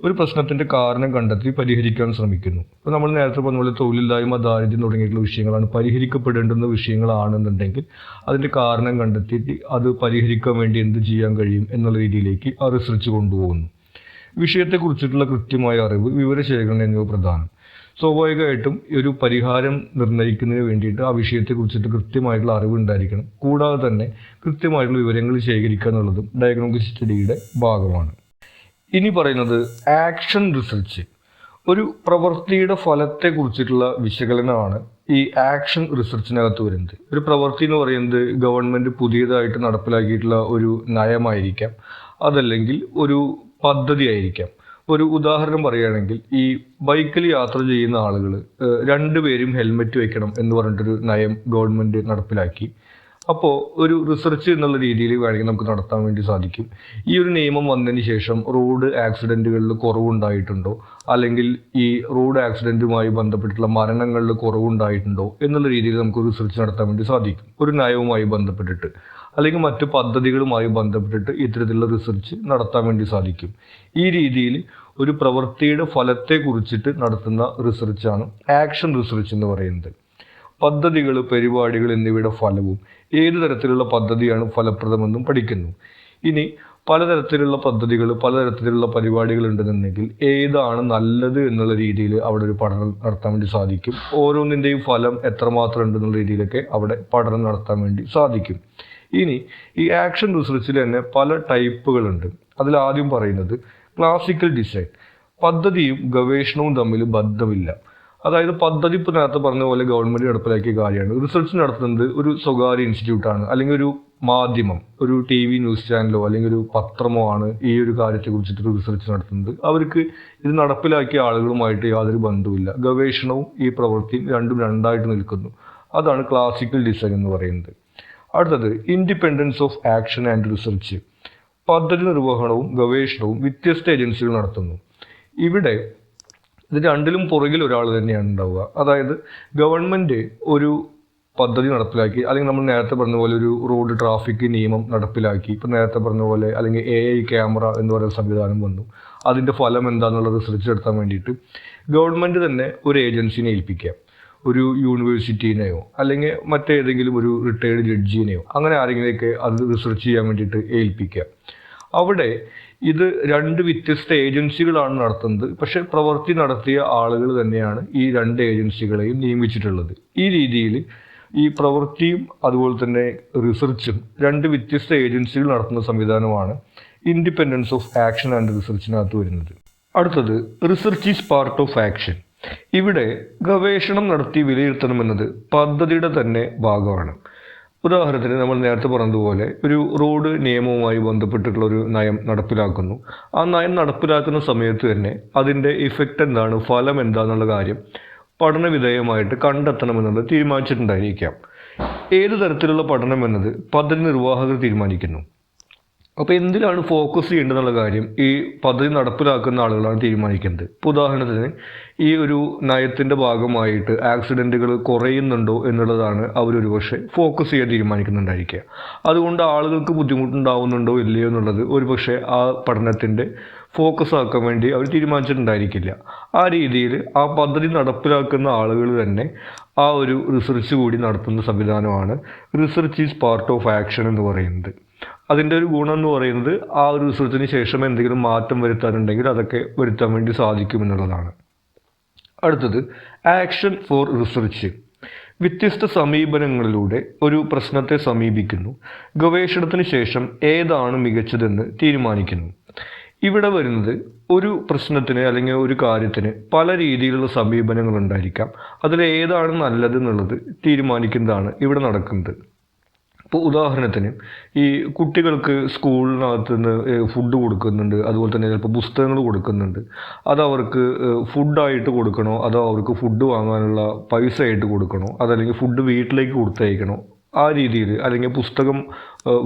ഒരു പ്രശ്നത്തിൻ്റെ കാരണം കണ്ടെത്തി പരിഹരിക്കാൻ ശ്രമിക്കുന്നു. ഇപ്പോൾ നമ്മൾ നേരത്തെ പറഞ്ഞ പോലെ തൊഴിലില്ലായ്മ, ദാരിദ്ര്യം തുടങ്ങിയിട്ടുള്ള വിഷയങ്ങളാണ് പരിഹരിക്കപ്പെടേണ്ടുന്ന വിഷയങ്ങളാണെന്നുണ്ടെങ്കിൽ അതിൻ്റെ കാരണം കണ്ടെത്തിയിട്ട് അത് പരിഹരിക്കാൻ വേണ്ടി എന്ത് ചെയ്യാൻ കഴിയും എന്നുള്ള രീതിയിലേക്ക് ആ റിസർച്ച് കൊണ്ടുപോകുന്നു. വിഷയത്തെക്കുറിച്ചിട്ടുള്ള കൃത്യമായ അറിവ്, വിവരശേഖരണം എന്നിവ പ്രധാനം. സ്വാഭാവികമായിട്ടും ഒരു പരിഹാരം നിർണ്ണയിക്കുന്നതിന് വേണ്ടിയിട്ട് ആ വിഷയത്തെക്കുറിച്ചിട്ട് കൃത്യമായിട്ടുള്ള അറിവ് ഉണ്ടായിരിക്കണം. കൂടാതെ തന്നെ കൃത്യമായിട്ടുള്ള വിവരങ്ങൾ ശേഖരിക്കുക എന്നുള്ളതും ഡയഗ്നോസ്റ്റിക് സ്റ്റഡിയുടെ ഭാഗമാണ്. ഇനി പറയുന്നത് ആക്ഷൻ റിസർച്ച്. ഒരു പ്രവൃത്തിയുടെ ഫലത്തെക്കുറിച്ചിട്ടുള്ള വിശകലനമാണ് ഈ ആക്ഷൻ റിസർച്ചിനകത്ത് വരുന്നത്. ഒരു പ്രവൃത്തി എന്ന് പറയുന്നത് ഗവൺമെൻറ് പുതിയതായിട്ട് നടപ്പിലാക്കിയിട്ടുള്ള ഒരു നയമായിരിക്കാം, അതല്ലെങ്കിൽ ഒരു പദ്ധതി ആയിരിക്കാം. ഒരു ഉദാഹരണം പറയുകയാണെങ്കിൽ, ഈ ബൈക്കിൽ യാത്ര ചെയ്യുന്ന ആളുകൾ രണ്ടുപേരും ഹെൽമെറ്റ് വെക്കണം എന്ന് പറഞ്ഞിട്ടൊരു നയം ഗവൺമെൻറ് നടപ്പിലാക്കി. അപ്പോൾ ഒരു റിസർച്ച് എന്നുള്ള രീതിയിൽ വേണമെങ്കിൽ നമുക്ക് നടത്താൻ വേണ്ടി സാധിക്കും. ഈ ഒരു നിയമം വന്നതിന് ശേഷം റോഡ് ആക്സിഡൻറ്റുകളിൽ കുറവുണ്ടായിട്ടുണ്ടോ, അല്ലെങ്കിൽ ഈ റോഡ് ആക്സിഡൻറ്റുമായി ബന്ധപ്പെട്ടിട്ടുള്ള മരണങ്ങളിൽ കുറവുണ്ടായിട്ടുണ്ടോ എന്നുള്ള രീതിയിൽ നമുക്ക് റിസർച്ച് നടത്താൻ വേണ്ടി സാധിക്കും. ഒരു നയവുമായി ബന്ധപ്പെട്ടിട്ട് അല്ലെങ്കിൽ മറ്റു പദ്ധതികളുമായി ബന്ധപ്പെട്ടിട്ട് ഇത്തരത്തിലുള്ള റിസർച്ച് നടത്താൻ വേണ്ടി സാധിക്കും. ഈ രീതിയിൽ ഒരു പ്രവൃത്തിയുടെ ഫലത്തെക്കുറിച്ചിട്ട് നടത്തുന്ന റിസർച്ചാണ് ആക്ഷൻ റിസർച്ച് എന്ന് പറയുന്നത്. പദ്ധതികൾ, പരിപാടികൾ എന്നിവയുടെ ഫലവും ഏത് തരത്തിലുള്ള പദ്ധതിയാണ് ഫലപ്രദമെന്നും പഠിക്കുന്നു. ഇനി പലതരത്തിലുള്ള പദ്ധതികൾ, പലതരത്തിലുള്ള പരിപാടികൾ ഉണ്ടെന്നുണ്ടെങ്കിൽ ഏതാണ് നല്ലത് എന്നുള്ള രീതിയിൽ അവിടെ ഒരു പഠനം നടത്താൻ വേണ്ടി സാധിക്കും. ഓരോന്നിൻ്റെയും ഫലം എത്രമാത്രം ഉണ്ടെന്നുള്ള രീതിയിലൊക്കെ അവിടെ പഠനം നടത്താൻ വേണ്ടി സാധിക്കും. ഇനി ഈ ആക്ഷൻ റിസർച്ചിൽ തന്നെ പല ടൈപ്പുകളുണ്ട്. അതിൽ ആദ്യം പറയുന്നത് ക്ലാസിക്കൽ ഡിസൈൻ. പദ്ധതിയും ഗവേഷണവും തമ്മിൽ ബന്ധമില്ല. അതായത് പദ്ധതി ഇപ്പോൾ നേരത്തെ പറഞ്ഞ പോലെ ഗവൺമെൻറ് നടപ്പിലാക്കിയ കാര്യമാണ്. റിസർച്ച് നടത്തുന്നത് ഒരു സ്വകാര്യ ഇൻസ്റ്റിറ്റ്യൂട്ടാണ്, അല്ലെങ്കിൽ ഒരു മാധ്യമം, ഒരു TV ന്യൂസ് ചാനലോ അല്ലെങ്കിൽ ഒരു പത്രമോ ആണ് ഈ ഒരു കാര്യത്തെക്കുറിച്ചിട്ട് റിസർച്ച് നടത്തുന്നത്. അവർക്ക് ഇത് നടപ്പിലാക്കിയ ആളുകളുമായിട്ട് യാതൊരു ബന്ധവുമില്ല. ഗവേഷണവും ഈ പ്രവൃത്തിയും രണ്ടും രണ്ടായിട്ട് നിൽക്കുന്നു. അതാണ് ക്ലാസിക്കൽ ഡിസൈൻ എന്ന് പറയുന്നത്. അടുത്തത് independence of action and research. പദ്ധതി നിർവഹണവും ഗവേഷണവും വ്യത്യസ്ത ഏജൻസികൾ നടത്തുന്നു. ഇവിടെ ഇത് രണ്ടിലും പുറകിൽ ഒരാൾ തന്നെയാണ് ഉണ്ടാവുക. അതായത് ഗവൺമെൻറ് ഒരു പദ്ധതി നടപ്പിലാക്കി, അല്ലെങ്കിൽ നമ്മൾ നേരത്തെ പറഞ്ഞ പോലെ ഒരു റോഡ് ട്രാഫിക് നിയമം നടപ്പിലാക്കി, ഇപ്പം നേരത്തെ പറഞ്ഞ പോലെ, അല്ലെങ്കിൽ AI ക്യാമറ എന്ന് പറയുന്ന സംവിധാനം വന്നു. അതിൻ്റെ ഫലം എന്താണെന്നുള്ള റിസർച്ച് നടത്താൻ വേണ്ടിയിട്ട് ഗവൺമെൻറ് തന്നെ ഒരു ഏജൻസിനെ ഏൽപ്പിക്കാം. ഒരു യൂണിവേഴ്സിറ്റീനെയോ അല്ലെങ്കിൽ മറ്റേതെങ്കിലും ഒരു റിട്ടയർഡ് ജഡ്ജിനെയോ അങ്ങനെ ആരെങ്കിലുമൊക്കെ അത് റിസർച്ച് ചെയ്യാൻ വേണ്ടിയിട്ട് ഏൽപ്പിക്കുക. അവിടെ ഇത് രണ്ട് വ്യത്യസ്ത ഏജൻസികളാണ് നടത്തുന്നത്. പക്ഷെ പ്രവൃത്തി നടത്തിയ ആളുകൾ തന്നെയാണ് ഈ രണ്ട് ഏജൻസികളെയും നിയമിച്ചിട്ടുള്ളത്. ഈ രീതിയിൽ ഈ പ്രവൃത്തിയും അതുപോലെ തന്നെ റിസർച്ചും രണ്ട് വ്യത്യസ്ത ഏജൻസികൾ നടത്തുന്ന സംവിധാനമാണ് ഇൻഡിപെൻഡൻസ് ഓഫ് ആക്ഷൻ ആൻഡ് റിസർച്ചിനകത്ത് വരുന്നത്. അടുത്തത് research is part of action. ഇവിടെ ഗവേഷണം നടത്തി വിലയിരുത്തണമെന്നത് പദ്ധതിയുടെ തന്നെ ഭാഗമാണ്. ഉദാഹരണത്തിന് നമ്മൾ നേരത്തെ പറഞ്ഞതുപോലെ ഒരു റോഡ് നിയമവുമായി ബന്ധപ്പെട്ടിട്ടുള്ള ഒരു നയം നടപ്പിലാക്കുന്നു. ആ നയം നടപ്പിലാക്കുന്ന സമയത്ത് തന്നെ അതിൻ്റെ ഇഫക്റ്റ് എന്താണ്, ഫലം എന്താണെന്നുള്ള കാര്യം പഠനവിധേയമായിട്ട് കണ്ടെത്തണമെന്നുള്ളത് തീരുമാനിച്ചിട്ടുണ്ടായിരിക്കാം. ഏത് തരത്തിലുള്ള പഠനം എന്നത് പദ്ധതി നിർവാഹകർ തീരുമാനിക്കുന്നു. അപ്പോൾ എന്തിലാണ് ഫോക്കസ് ചെയ്യേണ്ടതെന്നുള്ള കാര്യം ഈ പദ്ധതി നടപ്പിലാക്കുന്ന ആളുകളാണ് തീരുമാനിക്കുന്നത്. ഇപ്പോൾ ഉദാഹരണത്തിന് ഈ ഒരു നയത്തിൻ്റെ ഭാഗമായിട്ട് ആക്സിഡൻറ്റുകൾ കുറയുന്നുണ്ടോ എന്നുള്ളതാണ് അവരൊരു പക്ഷേ ഫോക്കസ് ചെയ്യാൻ തീരുമാനിക്കുന്നുണ്ടായിരിക്കുക. അതുകൊണ്ട് ആളുകൾക്ക് ബുദ്ധിമുട്ടുണ്ടാവുന്നുണ്ടോ ഇല്ലയോ എന്നുള്ളത് ഒരുപക്ഷെ ആ പഠനത്തിൻ്റെ ഫോക്കസ് ആക്കാൻ വേണ്ടി അവർ തീരുമാനിച്ചിട്ടുണ്ടായിരിക്കില്ല. ആ രീതിയിൽ ആ പദ്ധതി നടപ്പിലാക്കുന്ന ആളുകൾ തന്നെ ആ ഒരു റിസർച്ച് കൂടി നടത്തുന്ന സംവിധാനമാണ് research is part of action എന്ന് പറയുന്നത്. അതിൻ്റെ ഒരു ഗുണം എന്ന് പറയുന്നത് ആ ഒരു റിസർച്ചിന് ശേഷം എന്തെങ്കിലും മാറ്റം വരുത്താനുണ്ടെങ്കിൽ അതൊക്കെ വരുത്താൻ വേണ്ടി സാധിക്കുമെന്നുള്ളതാണ്. അടുത്തത് ആക്ഷൻ ഫോർ റിസർച്ച്. വ്യത്യസ്ത സമീപനങ്ങളിലൂടെ ഒരു പ്രശ്നത്തെ സമീപിക്കുന്നു. ഗവേഷണത്തിന് ശേഷം ഏതാണ് മികച്ചതെന്ന് തീരുമാനിക്കുന്നു. ഇവിടെ വരുന്നത് ഒരു പ്രശ്നത്തിന് അല്ലെങ്കിൽ ഒരു കാര്യത്തിന് പല രീതിയിലുള്ള സമീപനങ്ങൾ ഉണ്ടായിരിക്കാം. അതിൽ ഏതാണ് നല്ലത് എന്നുള്ളത് തീരുമാനിക്കുന്നതാണ് ഇവിടെ നടക്കുന്നത്. ഇപ്പോൾ ഉദാഹരണത്തിന് ഈ കുട്ടികൾക്ക് സ്കൂളിനകത്ത് നിന്ന് ഫുഡ് കൊടുക്കുന്നുണ്ട്, അതുപോലെ തന്നെ ചിലപ്പോൾ പുസ്തകങ്ങൾ കൊടുക്കുന്നുണ്ട്. അതവർക്ക് ഫുഡായിട്ട് കൊടുക്കണോ, അതോ അവർക്ക് ഫുഡ് വാങ്ങാനുള്ള പൈസ ആയിട്ട് കൊടുക്കണോ, അതല്ലെങ്കിൽ ഫുഡ് വീട്ടിലേക്ക് കൊടുത്തയക്കണോ, ആ രീതിയിൽ അല്ലെങ്കിൽ പുസ്തകം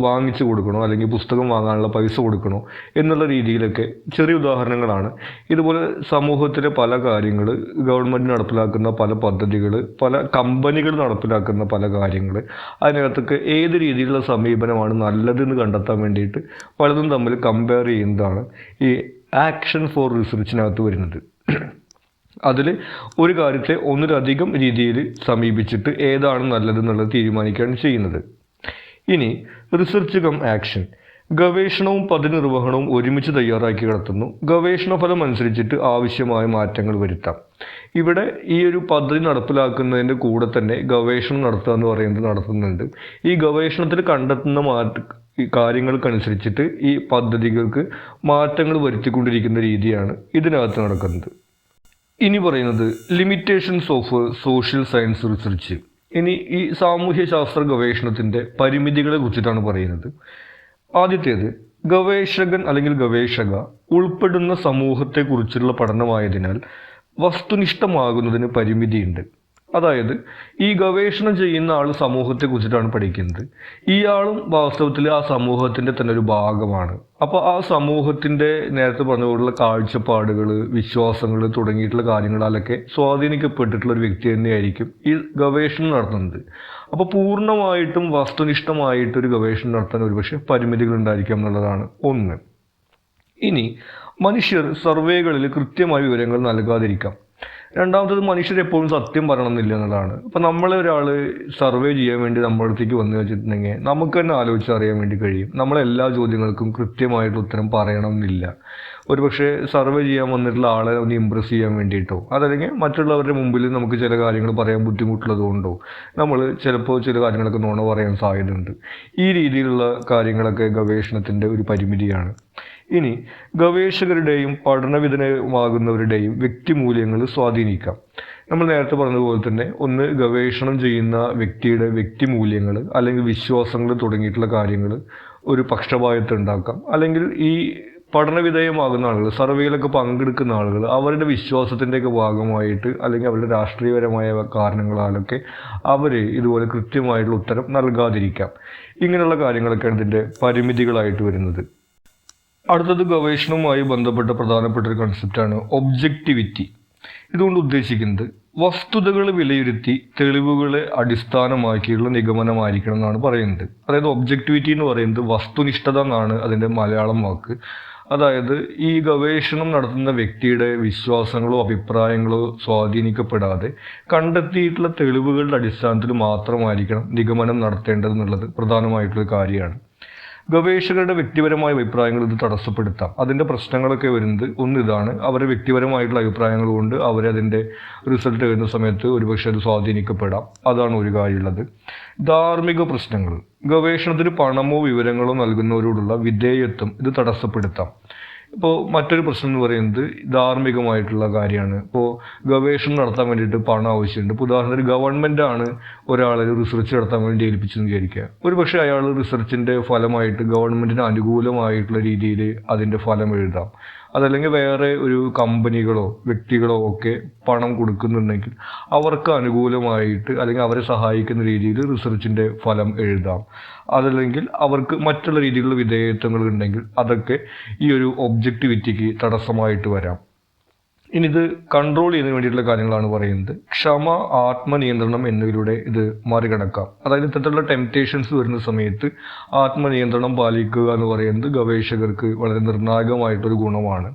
വാങ്ങിച്ചു കൊടുക്കണോ, അല്ലെങ്കിൽ പുസ്തകം വാങ്ങാനുള്ള പൈസ കൊടുക്കണോ എന്നുള്ള രീതിയിലൊക്കെ ചെറിയ ഉദാഹരണങ്ങളാണ്. ഇതുപോലെ സമൂഹത്തിലെ പല കാര്യങ്ങൾ, ഗവൺമെൻറ് നടപ്പിലാക്കുന്ന പല പദ്ധതികൾ, പല കമ്പനികൾ നടപ്പിലാക്കുന്ന പല കാര്യങ്ങൾ, അതിനകത്തൊക്കെ ഏത് രീതിയിലുള്ള സമീപനമാണ് നല്ലതെന്ന് കണ്ടെത്താൻ വേണ്ടിയിട്ട് പലതും തമ്മിൽ കമ്പയർ ചെയ്യുന്നതാണ് ഈ ആക്ഷൻ ഫോർ റിസർച്ചിനകത്ത് വരുന്നത്. അതിൽ ഒരു കാര്യത്തെ ഒന്നിലധികം രീതിയിൽ സമീപിച്ചിട്ട് ഏതാണ് നല്ലതെന്നുള്ളത് തീരുമാനിക്കുകയാണ് ചെയ്യുന്നത്. ഇനി റിസർച്ച് കം ആക്ഷൻ. ഗവേഷണവും പദ്ധതി നിർവഹണവും ഒരുമിച്ച് തയ്യാറാക്കി നടത്തുന്നു. ഗവേഷണ ഫലം അനുസരിച്ചിട്ട് ആവശ്യമായ മാറ്റങ്ങൾ വരുത്താം. ഇവിടെ ഈ ഒരു പദ്ധതി നടപ്പിലാക്കുന്നതിൻ്റെ കൂടെ തന്നെ ഗവേഷണം നടത്തുക എന്ന് പറയുന്നത് നടത്തുന്നുണ്ട്. ഈ ഗവേഷണത്തിൽ കണ്ടെത്തുന്ന കാര്യങ്ങൾക്കനുസരിച്ചിട്ട് ഈ പദ്ധതികൾക്ക് മാറ്റങ്ങൾ വരുത്തിക്കൊണ്ടിരിക്കുന്ന രീതിയാണ് ഇതിനകത്ത് നടക്കുന്നത്. ഇനി പറയുന്നത് limitations of social science research. ഇനി ഈ സാമൂഹ്യശാസ്ത്ര ഗവേഷണത്തിൻ്റെ പരിമിതികളെ കുറിച്ചിട്ടാണ് പറയുന്നത്. ആദ്യത്തേത്, ഗവേഷകൻ അല്ലെങ്കിൽ ഗവേഷക ഉൾപ്പെടുന്ന സമൂഹത്തെക്കുറിച്ചുള്ള പഠനമായതിനാൽ വസ്തുനിഷ്ഠമാകുന്നതിന് പരിമിതിയുണ്ട്. അതായത് ഈ ഗവേഷണം ചെയ്യുന്ന ആൾ സമൂഹത്തെ കുറിച്ചിട്ടാണ് പഠിക്കുന്നത്. ഇയാളും വാസ്തവത്തിൽ ആ സമൂഹത്തിൻ്റെ തന്നെ ഒരു ഭാഗമാണ്. അപ്പോൾ ആ സമൂഹത്തിൻ്റെ നേരത്തെ പറഞ്ഞുകൊണ്ടുള്ള കാഴ്ചപ്പാടുകൾ, വിശ്വാസങ്ങൾ തുടങ്ങിയിട്ടുള്ള കാര്യങ്ങളാലൊക്കെ സ്വാധീനിക്കപ്പെട്ടിട്ടുള്ള ഒരു വ്യക്തി തന്നെയായിരിക്കും ഈ ഗവേഷണം നടത്തുന്നത്. അപ്പോൾ പൂർണ്ണമായിട്ടും വസ്തുനിഷ്ഠമായിട്ടൊരു ഗവേഷണം നടത്താൻ ഒരുപക്ഷെ പരിമിതികൾ ഉണ്ടായിരിക്കാം എന്നുള്ളതാണ് ഒന്ന്. ഇനി മനുഷ്യർ സർവേകളിൽ കൃത്യമായ വിവരങ്ങൾ നൽകാതിരിക്കാം. രണ്ടാമത്തത്, മനുഷ്യർ എപ്പോഴും സത്യം പറയണമെന്നില്ല എന്നുള്ളതാണ്. ഇപ്പം ഒരാൾ സർവേ ചെയ്യാൻ വേണ്ടി നമ്മുടെ അടുത്തേക്ക് വന്നു വെച്ചിട്ടുണ്ടെങ്കിൽ നമുക്ക് തന്നെ ആലോചിച്ചറിയാൻ വേണ്ടി കഴിയും. നമ്മളെല്ലാ ചോദ്യങ്ങൾക്കും കൃത്യമായിട്ട് ഉത്തരം പറയണമെന്നില്ല. ഒരുപക്ഷെ സർവേ ചെയ്യാൻ വന്നിട്ടുള്ള ആളെ ഒന്ന് ഇമ്പ്രസ് ചെയ്യാൻ വേണ്ടിയിട്ടോ, അതല്ലെങ്കിൽ മറ്റുള്ളവരുടെ മുമ്പിൽ നമുക്ക് ചില കാര്യങ്ങൾ പറയാൻ ബുദ്ധിമുട്ടുള്ളത് കൊണ്ടോ നമ്മൾ ചിലപ്പോൾ ചില കാര്യങ്ങളൊക്കെ നുണ പറയാൻ സാധ്യതയുണ്ട്. ഈ രീതിയിലുള്ള കാര്യങ്ങളൊക്കെ ഗവേഷണത്തിൻ്റെ ഒരു പരിമിതിയാണ്. ഇനി ഗവേഷകരുടെയും പഠനവിധേയമാകുന്നവരുടെയും വ്യക്തിമൂല്യങ്ങൾ സ്വാധീനിക്കാം. നമ്മൾ നേരത്തെ പറഞ്ഞതുപോലെ തന്നെ ഒന്ന്, ഗവേഷണം ചെയ്യുന്ന വ്യക്തിയുടെ വ്യക്തിമൂല്യങ്ങൾ അല്ലെങ്കിൽ വിശ്വാസങ്ങൾ തുടങ്ങിയിട്ടുള്ള കാര്യങ്ങൾ ഒരു പക്ഷപാതത്തെ ഉണ്ടാക്കാം. അല്ലെങ്കിൽ ഈ പഠനവിധേയമാകുന്ന ആളുകൾ, സർവേയിലൊക്കെ പങ്കെടുക്കുന്ന ആളുകൾ അവരുടെ വിശ്വാസത്തിൻ്റെയൊക്കെ ഭാഗമായിട്ട് അല്ലെങ്കിൽ അവരുടെ രാഷ്ട്രീയപരമായ കാരണങ്ങളാലൊക്കെ അവർ ഇതുപോലെ കൃത്യമായിട്ടുള്ള ഉത്തരം നൽകാതിരിക്കാം. ഇങ്ങനെയുള്ള കാര്യങ്ങളൊക്കെയാണ് ഇതിൻ്റെ പരിമിതികളായിട്ട് വരുന്നത്. അടുത്തത് ഗവേഷണവുമായി ബന്ധപ്പെട്ട പ്രധാനപ്പെട്ട ഒരു കൺസെപ്റ്റാണ് ഒബ്ജക്റ്റിവിറ്റി. ഇതുകൊണ്ട് ഉദ്ദേശിക്കുന്നത് വസ്തുതകൾ വിലയിരുത്തി തെളിവുകളെ അടിസ്ഥാനമാക്കിയുള്ള നിഗമനമായിരിക്കണം എന്നാണ് പറയുന്നത്. അതായത് ഒബ്ജക്റ്റിവിറ്റി എന്ന് പറയുന്നത് വസ്തുനിഷ്ഠത എന്നാണ് അതിൻ്റെ മലയാളം വാക്ക്. അതായത് ഈ ഗവേഷണം നടത്തുന്ന വ്യക്തിയുടെ വിശ്വാസങ്ങളോ അഭിപ്രായങ്ങളോ സ്വാധീനിക്കപ്പെടാതെ കണ്ടെത്തിയിട്ടുള്ള തെളിവുകളുടെ അടിസ്ഥാനത്തിൽ മാത്രമായിരിക്കണം നിഗമനം നടത്തേണ്ടതെന്നുള്ളത് പ്രധാനമായിട്ടുള്ള കാര്യമാണ്. ഗവേഷകരുടെ വ്യക്തിപരമായ അഭിപ്രായങ്ങൾ ഇത് തടസ്സപ്പെടുത്താം. അതിൻ്റെ പ്രശ്നങ്ങളൊക്കെ വരുന്നത് ഇതാണ്, അവരുടെ വ്യക്തിപരമായിട്ടുള്ള അഭിപ്രായങ്ങൾ കൊണ്ട് അവരതിൻ്റെ റിസൾട്ട് വരുന്ന സമയത്ത് ഒരുപക്ഷെ അത് സ്വാധീനിക്കപ്പെടാം. അതാണ് ഒരു കാര്യമുള്ളത്. ധാർമ്മിക പ്രശ്നങ്ങൾ, ഗവേഷണത്തിന് പണമോ വിവരങ്ങളോ നൽകുന്നവരോടുള്ള വിധേയത്വം ഇത് തടസ്സപ്പെടുത്താം. ഇപ്പോൾ മറ്റൊരു പ്രശ്നം എന്ന് പറയുന്നത് ധാർമ്മികമായിട്ടുള്ള കാര്യമാണ്. ഇപ്പോൾ ഗവേഷണം നടത്താൻ വേണ്ടിയിട്ട് പണം ആവശ്യമുണ്ട്. ഇപ്പോൾ ഉദാഹരണത്തിന് ഗവൺമെൻറ്റാണ് ഒരാളെ റിസർച്ച് നടത്താൻ വേണ്ടി ഏൽപ്പിച്ചെന്ന് വിചാരിക്കുക. ഒരു പക്ഷേ അയാൾ റിസർച്ചിൻ്റെ ഫലമായിട്ട് ഗവൺമെൻറ്റിന് അനുകൂലമായിട്ടുള്ള രീതിയിൽ അതിൻ്റെ ഫലം എഴുതാം. അതല്ലെങ്കിൽ വേറെ ഒരു കമ്പനികളോ വ്യക്തികളോ ഒക്കെ പണം കൊടുക്കുന്നുണ്ടെങ്കിൽ അവർക്ക് അനുകൂലമായിട്ട് അല്ലെങ്കിൽ അവരെ സഹായിക്കുന്ന രീതിയിൽ റിസർച്ചിൻ്റെ ഫലം എഴുതാം. അതല്ലെങ്കിൽ അവർക്ക് മറ്റുള്ള രീതിയിലുള്ള വിധേയത്വങ്ങൾ ഉണ്ടെങ്കിൽ അതൊക്കെ ഈ ഒരു ഒബ്ജക്റ്റിവിറ്റിക്ക് തടസ്സമായിട്ട് വരാം. ഇനി ഇത് കൺട്രോൾ ചെയ്യുന്നതിന് വേണ്ടിയിട്ടുള്ള കാര്യങ്ങളാണ് പറയുന്നത്. ക്ഷമ, ആത്മനിയന്ത്രണം എന്നിവയിലൂടെ ഇത് മറികടക്കാം. അതായത് ഇത്തരത്തിലുള്ള ടെംപ്റ്റേഷൻസ് വരുന്ന സമയത്ത് ആത്മനിയന്ത്രണം പാലിക്കുക എന്ന് പറയുന്നത് ഗവേഷകർക്ക് വളരെ നിർണായകമായിട്ടൊരു ഗുണമാണ്.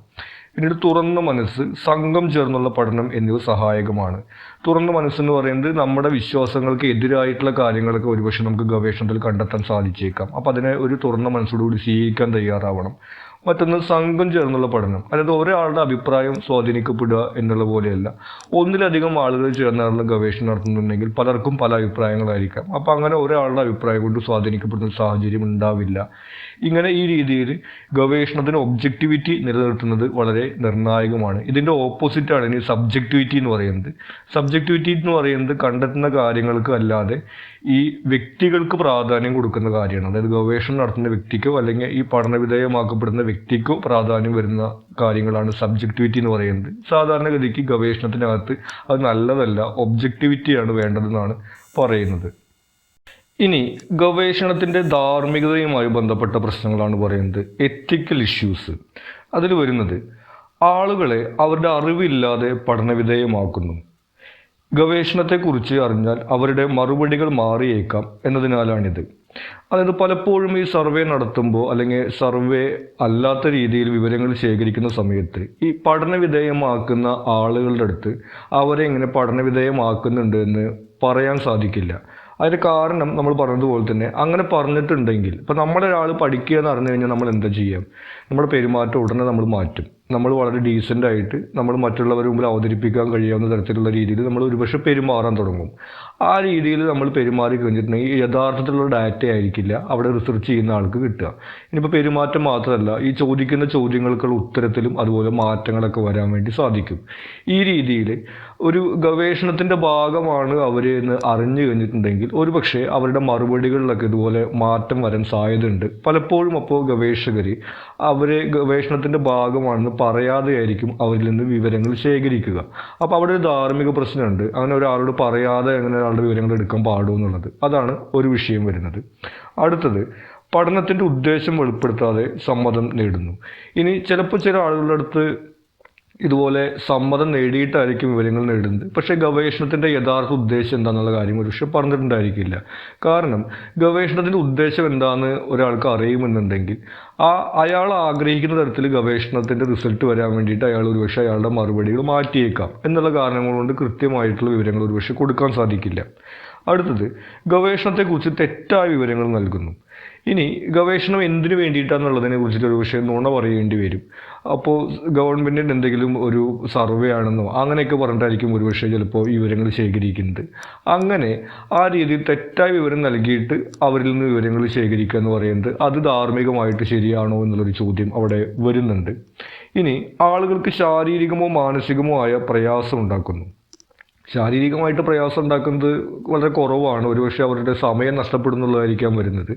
പിന്നീട് തുറന്ന മനസ്സ്, സംഘം ചേർന്നുള്ള പഠനം എന്നിവ സഹായകമാണ്. തുറന്ന മനസ്സെന്ന് പറയുന്നത് നമ്മുടെ വിശ്വാസങ്ങൾക്ക് എതിരായിട്ടുള്ള കാര്യങ്ങളൊക്കെ ഒരുപക്ഷെ നമുക്ക് ഗവേഷണത്തിൽ കണ്ടെത്താൻ സാധിച്ചേക്കാം. അപ്പോൾ അതിനെ ഒരു തുറന്ന മനസ്സോടുകൂടി സ്വീകരിക്കാൻ തയ്യാറാവണം. മറ്റൊന്ന് സംഘം ചേർന്നുള്ള പഠനം, അതായത് ഒരാളുടെ അഭിപ്രായം സ്വാധീനിക്കപ്പെടുക എന്നുള്ള പോലെയല്ല. ഒന്നിലധികം ആളുകൾ ചേർന്നാണ് ഗവേഷണം നടത്തുന്നുണ്ടെങ്കിൽ പലർക്കും പല അഭിപ്രായങ്ങളായിരിക്കാം. അപ്പോൾ അങ്ങനെ ഒരാളുടെ അഭിപ്രായം കൊണ്ട് സ്വാധീനിക്കപ്പെടുന്ന സാഹചര്യം ഉണ്ടാവില്ല. ഇങ്ങനെ ഈ രീതിയിൽ ഗവേഷണത്തിന് ഒബ്ജക്റ്റിവിറ്റി നിലനിർത്തുന്നത് വളരെ നിർണായകമാണ്. ഇതിൻ്റെ ഓപ്പോസിറ്റാണ് ഇനി സബ്ജക്റ്റിവിറ്റി എന്ന് പറയുന്നത്. സബ്ജക്റ്റിവിറ്റി എന്ന് പറയുന്നത് കണ്ടെത്തുന്ന കാര്യങ്ങൾക്ക് അല്ലാതെ ഈ വ്യക്തികൾക്ക് പ്രാധാന്യം കൊടുക്കുന്ന കാര്യമാണ്. അതായത് ഗവേഷണം നടത്തുന്ന വ്യക്തിക്കോ അല്ലെങ്കിൽ ഈ പഠനവിധേയമാക്കപ്പെടുന്ന വ്യക്തിക്കോ പ്രാധാന്യം വരുന്ന കാര്യങ്ങളാണ് സബ്ജക്റ്റിവിറ്റി എന്ന് പറയുന്നത്. സാധാരണഗതിക്ക് ഗവേഷണത്തിനകത്ത് അത് നല്ലതല്ല, ഒബ്ജക്റ്റിവിറ്റിയാണ് വേണ്ടതെന്നാണ് പറയുന്നത്. ഇനി ഗവേഷണത്തിൻ്റെ ധാർമ്മികതയുമായി ബന്ധപ്പെട്ട പ്രശ്നങ്ങളാണ് പറയുന്നത്. Ethical issues. അതിൽ വരുന്നത് ആളുകളെ അവരുടെ അറിവില്ലാതെ പഠനവിധേയമാക്കുന്നു. ഗവേഷണത്തെക്കുറിച്ച് അറിഞ്ഞാൽ അവരുടെ മറുപടികൾ മാറിയേക്കാം എന്നതിനാലാണിത്. അതായത് പലപ്പോഴും ഈ സർവേ നടത്തുമ്പോൾ അല്ലെങ്കിൽ സർവേ അല്ലാത്ത രീതിയിൽ വിവരങ്ങൾ ശേഖരിക്കുന്ന സമയത്ത് ഈ പഠനവിധേയമാക്കുന്ന ആളുകളുടെ അടുത്ത് അവരെ എങ്ങനെ പഠനവിധേയമാക്കുന്നുണ്ട് എന്ന് പറയാൻ സാധിക്കില്ല. അതിന് കാരണം നമ്മൾ പറഞ്ഞതുപോലെ തന്നെ അങ്ങനെ പറഞ്ഞിട്ടുണ്ടെങ്കിൽ ഇപ്പോൾ നമ്മളൊരാൾ പഠിക്കുക എന്ന് അറിഞ്ഞു കഴിഞ്ഞാൽ നമ്മൾ എന്താ ചെയ്യാം? നമ്മുടെ പെരുമാറ്റം ഉടനെ നമ്മൾ മാറ്റും. നമ്മൾ വളരെ ഡീസൻ്റായിട്ട് നമ്മൾ മറ്റുള്ളവരുടെ മുമ്പിൽ അവതരിപ്പിക്കാൻ കഴിയാവുന്ന തരത്തിലുള്ള രീതിയിൽ നമ്മൾ ഒരുപക്ഷെ പെരുമാറാൻ തുടങ്ങും. ആ രീതിയിൽ നമ്മൾ പെരുമാറി കഴിഞ്ഞിട്ടുണ്ടെങ്കിൽ യഥാർത്ഥത്തിലുള്ള ഡാറ്റ ആയിരിക്കില്ല അവിടെ റിസർച്ച് ചെയ്യുന്ന ആൾക്ക് കിട്ടുക. ഇനിയിപ്പോൾ പെരുമാറ്റം മാത്രമല്ല, ഈ ചോദിക്കുന്ന ചോദ്യങ്ങൾക്കുള്ള ഉത്തരത്തിലും അതുപോലെ മാറ്റങ്ങളൊക്കെ വരാൻ വേണ്ടി സാധിക്കും. ഈ രീതിയിൽ ഒരു ഗവേഷണത്തിൻ്റെ ഭാഗമാണ് അവർ എന്ന് അറിഞ്ഞു കഴിഞ്ഞിട്ടുണ്ടെങ്കിൽ ഒരുപക്ഷെ അവരുടെ മറുപടികളിലൊക്കെ ഇതുപോലെ മാറ്റം വരാൻ സാധ്യതയുണ്ട്. പലപ്പോഴും അപ്പോൾ ഗവേഷകർ അവരെ ഗവേഷണത്തിൻ്റെ ഭാഗമാണെന്ന് പറയാതെയായിരിക്കും അവരിൽ നിന്ന് വിവരങ്ങൾ ശേഖരിക്കുക. അപ്പോൾ അവിടെ ഒരു ധാർമ്മിക പ്രശ്നമുണ്ട്. അങ്ങനെ ഒരാളോട് പറയാതെ അങ്ങനെ ഒരാളുടെ വിവരങ്ങൾ എടുക്കാൻ പാടുമെന്നുള്ളത്. അതാണ് ഒരു വിഷയം വരുന്നത്. അടുത്തത് പഠനത്തിൻ്റെ ഉദ്ദേശം വെളിപ്പെടുത്താതെ സമ്മതം നേടുന്നു. ഇനി ചിലപ്പോൾ ചില ആളുകളുടെ അടുത്ത് ഇതുപോലെ സമ്മതം നേടിയിട്ടായിരിക്കും വിവരങ്ങൾ നേടുന്നത്. പക്ഷേ ഗവേഷണത്തിൻ്റെ യഥാർത്ഥ ഉദ്ദേശം എന്താണെന്നുള്ള കാര്യം ഒരു പക്ഷേ പറഞ്ഞിട്ടുണ്ടായിരിക്കില്ല. കാരണം ഗവേഷണത്തിൻ്റെ ഉദ്ദേശം എന്താണെന്ന് ഒരാൾക്ക് അറിയുമെന്നുണ്ടെങ്കിൽ അയാൾ ആഗ്രഹിക്കുന്ന തരത്തിൽ ഗവേഷണത്തിൻ്റെ റിസൾട്ട് വരാൻ വേണ്ടിയിട്ട് അയാൾ ഒരുപക്ഷെ അയാളുടെ മറുപടികൾ മാറ്റിയേക്കാം എന്നുള്ള കാരണങ്ങൾ കൊണ്ട് കൃത്യമായിട്ടുള്ള വിവരങ്ങൾ ഒരുപക്ഷെ കൊടുക്കാൻ സാധിക്കില്ല. അടുത്തത് ഗവേഷണത്തെക്കുറിച്ച് തെറ്റായ വിവരങ്ങൾ നൽകുന്നു. ഇനി ഗവേഷണം എന്തിനു വേണ്ടിയിട്ടാണെന്നുള്ളതിനെ കുറിച്ചിട്ട് ഒരു പക്ഷേ നുണ പറയേണ്ടി വരും. അപ്പോൾ ഗവൺമെൻറ്റിൻ്റെ എന്തെങ്കിലും ഒരു സർവേ ആണെന്നോ അങ്ങനെയൊക്കെ പറഞ്ഞിട്ടായിരിക്കും ഒരുപക്ഷെ ചിലപ്പോൾ ഈ വിവരങ്ങൾ ശേഖരിക്കുന്നത്. അങ്ങനെ ആ രീതിയിൽ തെറ്റായ വിവരം നൽകിയിട്ട് അവരിൽ നിന്ന് വിവരങ്ങൾ ശേഖരിക്കുക എന്ന് പറയുന്നത് അത് ധാർമ്മികമായിട്ട് ശരിയാണോ എന്നുള്ളൊരു ചോദ്യം അവിടെ വരുന്നുണ്ട്. ഇനി ആളുകൾക്ക് ശാരീരികമോ മാനസികമോ ആയ പ്രയാസം ഉണ്ടാക്കുന്നു. ശാരീരികമായിട്ട് പ്രയാസം ഉണ്ടാക്കുന്നത് വളരെ കുറവാണ്. ഒരുപക്ഷെ അവരുടെ സമയം നഷ്ടപ്പെടുന്നുള്ളതായിരിക്കാം വരുന്നത്.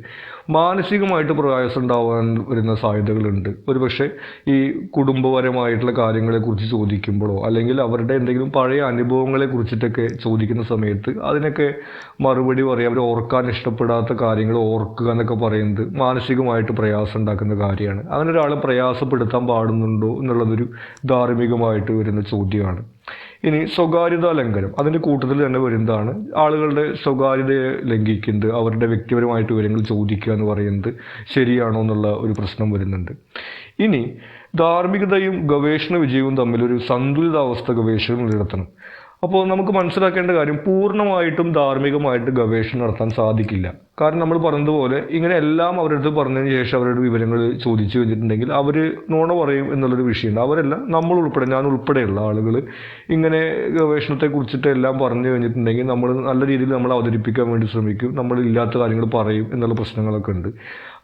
മാനസികമായിട്ട് പ്രയാസം ഉണ്ടാവാൻ വരുന്ന സാധ്യതകളുണ്ട്. ഒരുപക്ഷെ ഈ കുടുംബപരമായിട്ടുള്ള കാര്യങ്ങളെക്കുറിച്ച് ചോദിക്കുമ്പോഴോ അല്ലെങ്കിൽ അവരുടെ എന്തെങ്കിലും പഴയ അനുഭവങ്ങളെ കുറിച്ചിട്ടൊക്കെ ചോദിക്കുന്ന സമയത്ത് അതിനൊക്കെ മറുപടി പറയുക, അവർ ഓർക്കാൻ ഇഷ്ടപ്പെടാത്ത കാര്യങ്ങൾ ഓർക്കുക എന്നൊക്കെ പറയുന്നത് മാനസികമായിട്ട് പ്രയാസം ഉണ്ടാക്കുന്ന കാര്യമാണ്. അങ്ങനെ ഒരാളെ പ്രയാസപ്പെടുത്താൻ പാടുന്നുണ്ടോ എന്നുള്ളതൊരു ധാർമ്മികമായിട്ട് വരുന്ന ചോദ്യമാണ്. ഇനി സ്വകാര്യതാ ലംഘനം അതിൻ്റെ കൂട്ടത്തിൽ തന്നെ വരുന്നതാണ്. ആളുകളുടെ സ്വകാര്യതയെ ലംഘിക്കുന്നത്, അവരുടെ വ്യക്തിപരമായിട്ട് വിവരങ്ങൾ ചോദിക്കുക എന്ന് പറയുന്നത് ശരിയാണോ എന്നുള്ള ഒരു പ്രശ്നം വരുന്നുണ്ട്. ഇനി ധാർമ്മികതയും ഗവേഷണ വിജയവും തമ്മിലൊരു സന്തുലിതാവസ്ഥ ഗവേഷകർ നിലനിർത്തണം. അപ്പോൾ നമുക്ക് മനസ്സിലാക്കേണ്ട കാര്യം പൂർണ്ണമായിട്ടും ധാർമ്മികമായിട്ട് ഗവേഷണം നടത്താൻ സാധിക്കില്ല. കാരണം നമ്മൾ പറഞ്ഞതുപോലെ ഇങ്ങനെ എല്ലാം അവരുടെ അടുത്ത് പറഞ്ഞതിന് ശേഷം അവരുടെ വിവരങ്ങൾ ചോദിച്ചു കഴിഞ്ഞിട്ടുണ്ടെങ്കിൽ അവർ നുണ പറയും എന്നുള്ളൊരു വിഷയമുണ്ട്. അവരല്ല, നമ്മൾ ഉൾപ്പെടെ, ഞാൻ ഉൾപ്പെടെയുള്ള ആളുകൾ ഇങ്ങനെ ഗവേഷണത്തെ കുറിച്ചിട്ട് എല്ലാം പറഞ്ഞു കഴിഞ്ഞിട്ടുണ്ടെങ്കിൽ നമ്മൾ നല്ല രീതിയിൽ നമ്മൾ അവതരിപ്പിക്കാൻ വേണ്ടി ശ്രമിക്കും, നമ്മൾ ഇല്ലാത്ത കാര്യങ്ങൾ പറയും എന്നുള്ള പ്രശ്നങ്ങളൊക്കെ ഉണ്ട്.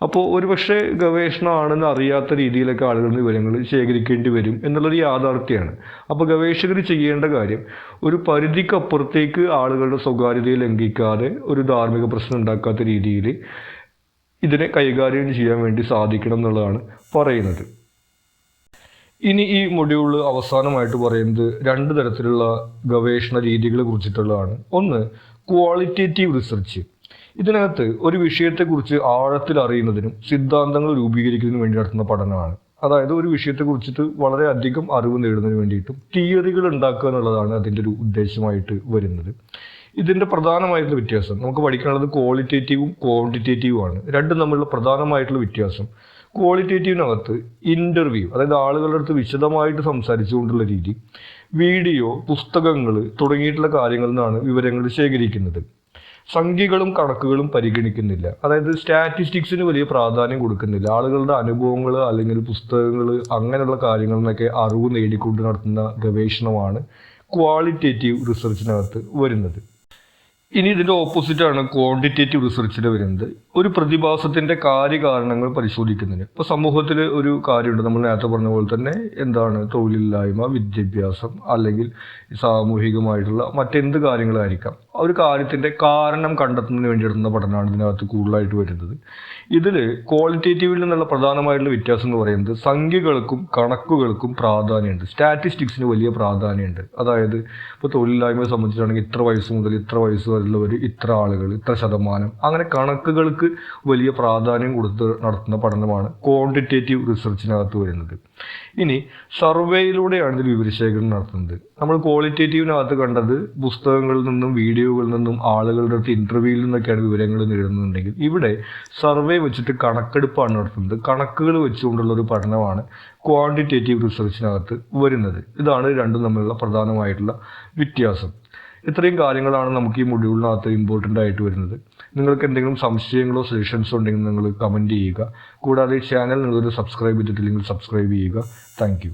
അപ്പോൾ ഒരുപക്ഷെ ഗവേഷണമാണെന്ന് അറിയാത്ത രീതിയിലൊക്കെ ആളുകൾ വിവരങ്ങൾ ശേഖരിക്കേണ്ടി വരും എന്നുള്ളൊരു യാഥാർത്ഥ്യമാണ്. അപ്പോൾ ഗവേഷകർ ചെയ്യേണ്ട കാര്യം ഒരു പരിധിക്കപ്പുറത്തേക്ക് ആളുകളുടെ സ്വകാര്യതയെ ലംഘിക്കാതെ ഒരു ധാർമ്മിക പ്രശ്നം ഉണ്ടാക്കാത്ത രീതിയിൽ ഇതിനെ കൈകാര്യം ചെയ്യാൻ വേണ്ടി സാധിക്കണം എന്നുള്ളതാണ് പറയുന്നത്. ഇനി ഈ മൊഡ്യൂൾ അവസാനമായിട്ട് പറയുന്നത് 2 തരത്തിലുള്ള ഗവേഷണ രീതികളെ കുറിച്ചിട്ടുള്ളതാണ്. ഒന്ന്, ക്വാളിറ്റേറ്റീവ് റിസർച്ച്. ഇതിനകത്ത് ഒരു വിഷയത്തെക്കുറിച്ച് ആഴത്തിൽ അറിയുന്നതിനും സിദ്ധാന്തങ്ങൾ രൂപീകരിക്കുന്നതിനും വേണ്ടി നടത്തുന്ന പഠനമാണ്. അതായത് ഒരു വിഷയത്തെക്കുറിച്ചിട്ട് വളരെയധികം അറിവ് നേടുന്നതിന് വേണ്ടിയിട്ടും തിയറികൾ ഉണ്ടാക്കുക എന്നുള്ളതാണ് അതിൻ്റെ ഒരു ഉദ്ദേശമായിട്ട് വരുന്നത്. ഇതിൻ്റെ പ്രധാനമായിട്ടുള്ള വ്യത്യാസം, നമുക്ക് പഠിക്കാനുള്ളത് ക്വാളിറ്റേറ്റീവും ക്വാണ്ടിറ്റേറ്റീവും ആണ്. രണ്ടും തമ്മിലുള്ള പ്രധാനമായിട്ടുള്ള വ്യത്യാസം, ക്വാളിറ്റേറ്റീവിനകത്ത് ഇൻ്റർവ്യൂ, അതായത് ആളുകളുടെ അടുത്ത് വിശദമായിട്ട് സംസാരിച്ചുകൊണ്ടുള്ള രീതി, വീഡിയോ, പുസ്തകങ്ങൾ തുടങ്ങിയിട്ടുള്ള കാര്യങ്ങളിൽ നിന്നാണ് വിവരങ്ങൾ ശേഖരിക്കുന്നത്. സംഖ്യകളും കണക്കുകളും പരിഗണിക്കുന്നില്ല, അതായത് സ്റ്റാറ്റിസ്റ്റിക്സിന് വലിയ പ്രാധാന്യം കൊടുക്കുന്നില്ല. ആളുകളുടെ അനുഭവങ്ങൾ അല്ലെങ്കിൽ പുസ്തകങ്ങൾ അങ്ങനെയുള്ള കാര്യങ്ങളിൽ നിന്നൊക്കെ അറിവ് നേടിക്കൊണ്ട് നടത്തുന്ന ഗവേഷണമാണ് ക്വാളിറ്റേറ്റീവ് റിസർച്ചിനകത്ത് വരുന്നത്. ഇനി ഇതിൻ്റെ ഓപ്പോസിറ്റാണ് ക്വാണ്ടിറ്റേറ്റീവ് റിസർച്ചിൽ വരുന്നത്. ഒരു പ്രതിഭാസത്തിൻ്റെ കാര്യകാരണങ്ങൾ പരിശോധിക്കുന്നതിന്, ഇപ്പോൾ സമൂഹത്തിൽ ഒരു കാര്യമുണ്ട്, നമ്മൾ നേരത്തെ പറഞ്ഞ പോലെ തന്നെ എന്താണ് തൊഴിലില്ലായ്മ, വിദ്യാഭ്യാസം അല്ലെങ്കിൽ സാമൂഹികമായിട്ടുള്ള മറ്റെന്ത് കാര്യങ്ങളായിരിക്കാം, ആ ഒരു കാര്യത്തിൻ്റെ കാരണം കണ്ടെത്തുന്നതിന് വേണ്ടി എടുക്കുന്ന പഠനമാണ് ഇതിനകത്ത് കൂടുതലായിട്ട് വരുന്നത്. ഇതിൽ ക്വാളിറ്റേറ്റീവിൽ നിന്നുള്ള പ്രധാനമായിട്ടുള്ള വ്യത്യാസം എന്ന് പറയുന്നത് സംഖ്യകൾക്കും കണക്കുകൾക്കും പ്രാധാന്യമുണ്ട്, സ്റ്റാറ്റിസ്റ്റിക്സിന് വലിയ പ്രാധാന്യമുണ്ട്. അതായത് ഇപ്പോൾ തൊഴിലില്ലായ്മയെ സംബന്ധിച്ചാണെങ്കിൽ ഇത്ര വയസ്സ് മുതൽ ഇത്ര വയസ്സ് വരെയുള്ളവർ, ഇത്ര ആളുകൾ, ഇത്ര ശതമാനം, അങ്ങനെ കണക്കുകൾക്ക് വലിയ പ്രാധാന്യം കൊടുത്ത് നടത്തുന്ന പഠനമാണ് ക്വാണ്ടിറ്റേറ്റീവ് റിസർച്ചിനകത്ത് വരുന്നത്. ഇനി സർവേയിലൂടെയാണ് ഇതിൽ വിവരശേഖരണം നടത്തുന്നത്. നമ്മൾ ക്വാളിറ്റേറ്റീവിനകത്ത് കണ്ടത് പുസ്തകങ്ങളിൽ നിന്നും വീഡിയോകളിൽ നിന്നും ആളുകളുടെ അടുത്ത് ഇൻ്റർവ്യൂവിൽ നിന്നൊക്കെയാണ് വിവരങ്ങൾ നേടുന്നുണ്ടെങ്കിൽ ഇവിടെ സർവേ വെച്ചിട്ട് കണക്കെടുപ്പാണ് നടത്തുന്നത്. കണക്കുകൾ വെച്ചുകൊണ്ടുള്ള ഒരു പഠനമാണ് ക്വാണ്ടിറ്റേറ്റീവ് റിസർച്ചിനകത്ത് വരുന്നത്. ഇതാണ് രണ്ടും തമ്മിലുള്ള പ്രധാനമായിട്ടുള്ള വ്യത്യാസം. ഇത്രയും കാര്യങ്ങളാണ് നമുക്ക് ഈ മൊഡ്യൂളിനകത്ത് ഇമ്പോർട്ടൻ്റ് ആയിട്ട് വരുന്നത്. നിങ്ങൾക്ക് എന്തെങ്കിലും സംശയങ്ങളോ സജഷൻസോ ഉണ്ടെങ്കിൽ നിങ്ങൾ കമൻറ്റ് ചെയ്യുക. കൂടാതെ ചാനൽ നിങ്ങൾ സബ്സ്ക്രൈബ് ചെയ്തിട്ടില്ലെങ്കിൽ സബ്സ്ക്രൈബ് ചെയ്യുക. താങ്ക്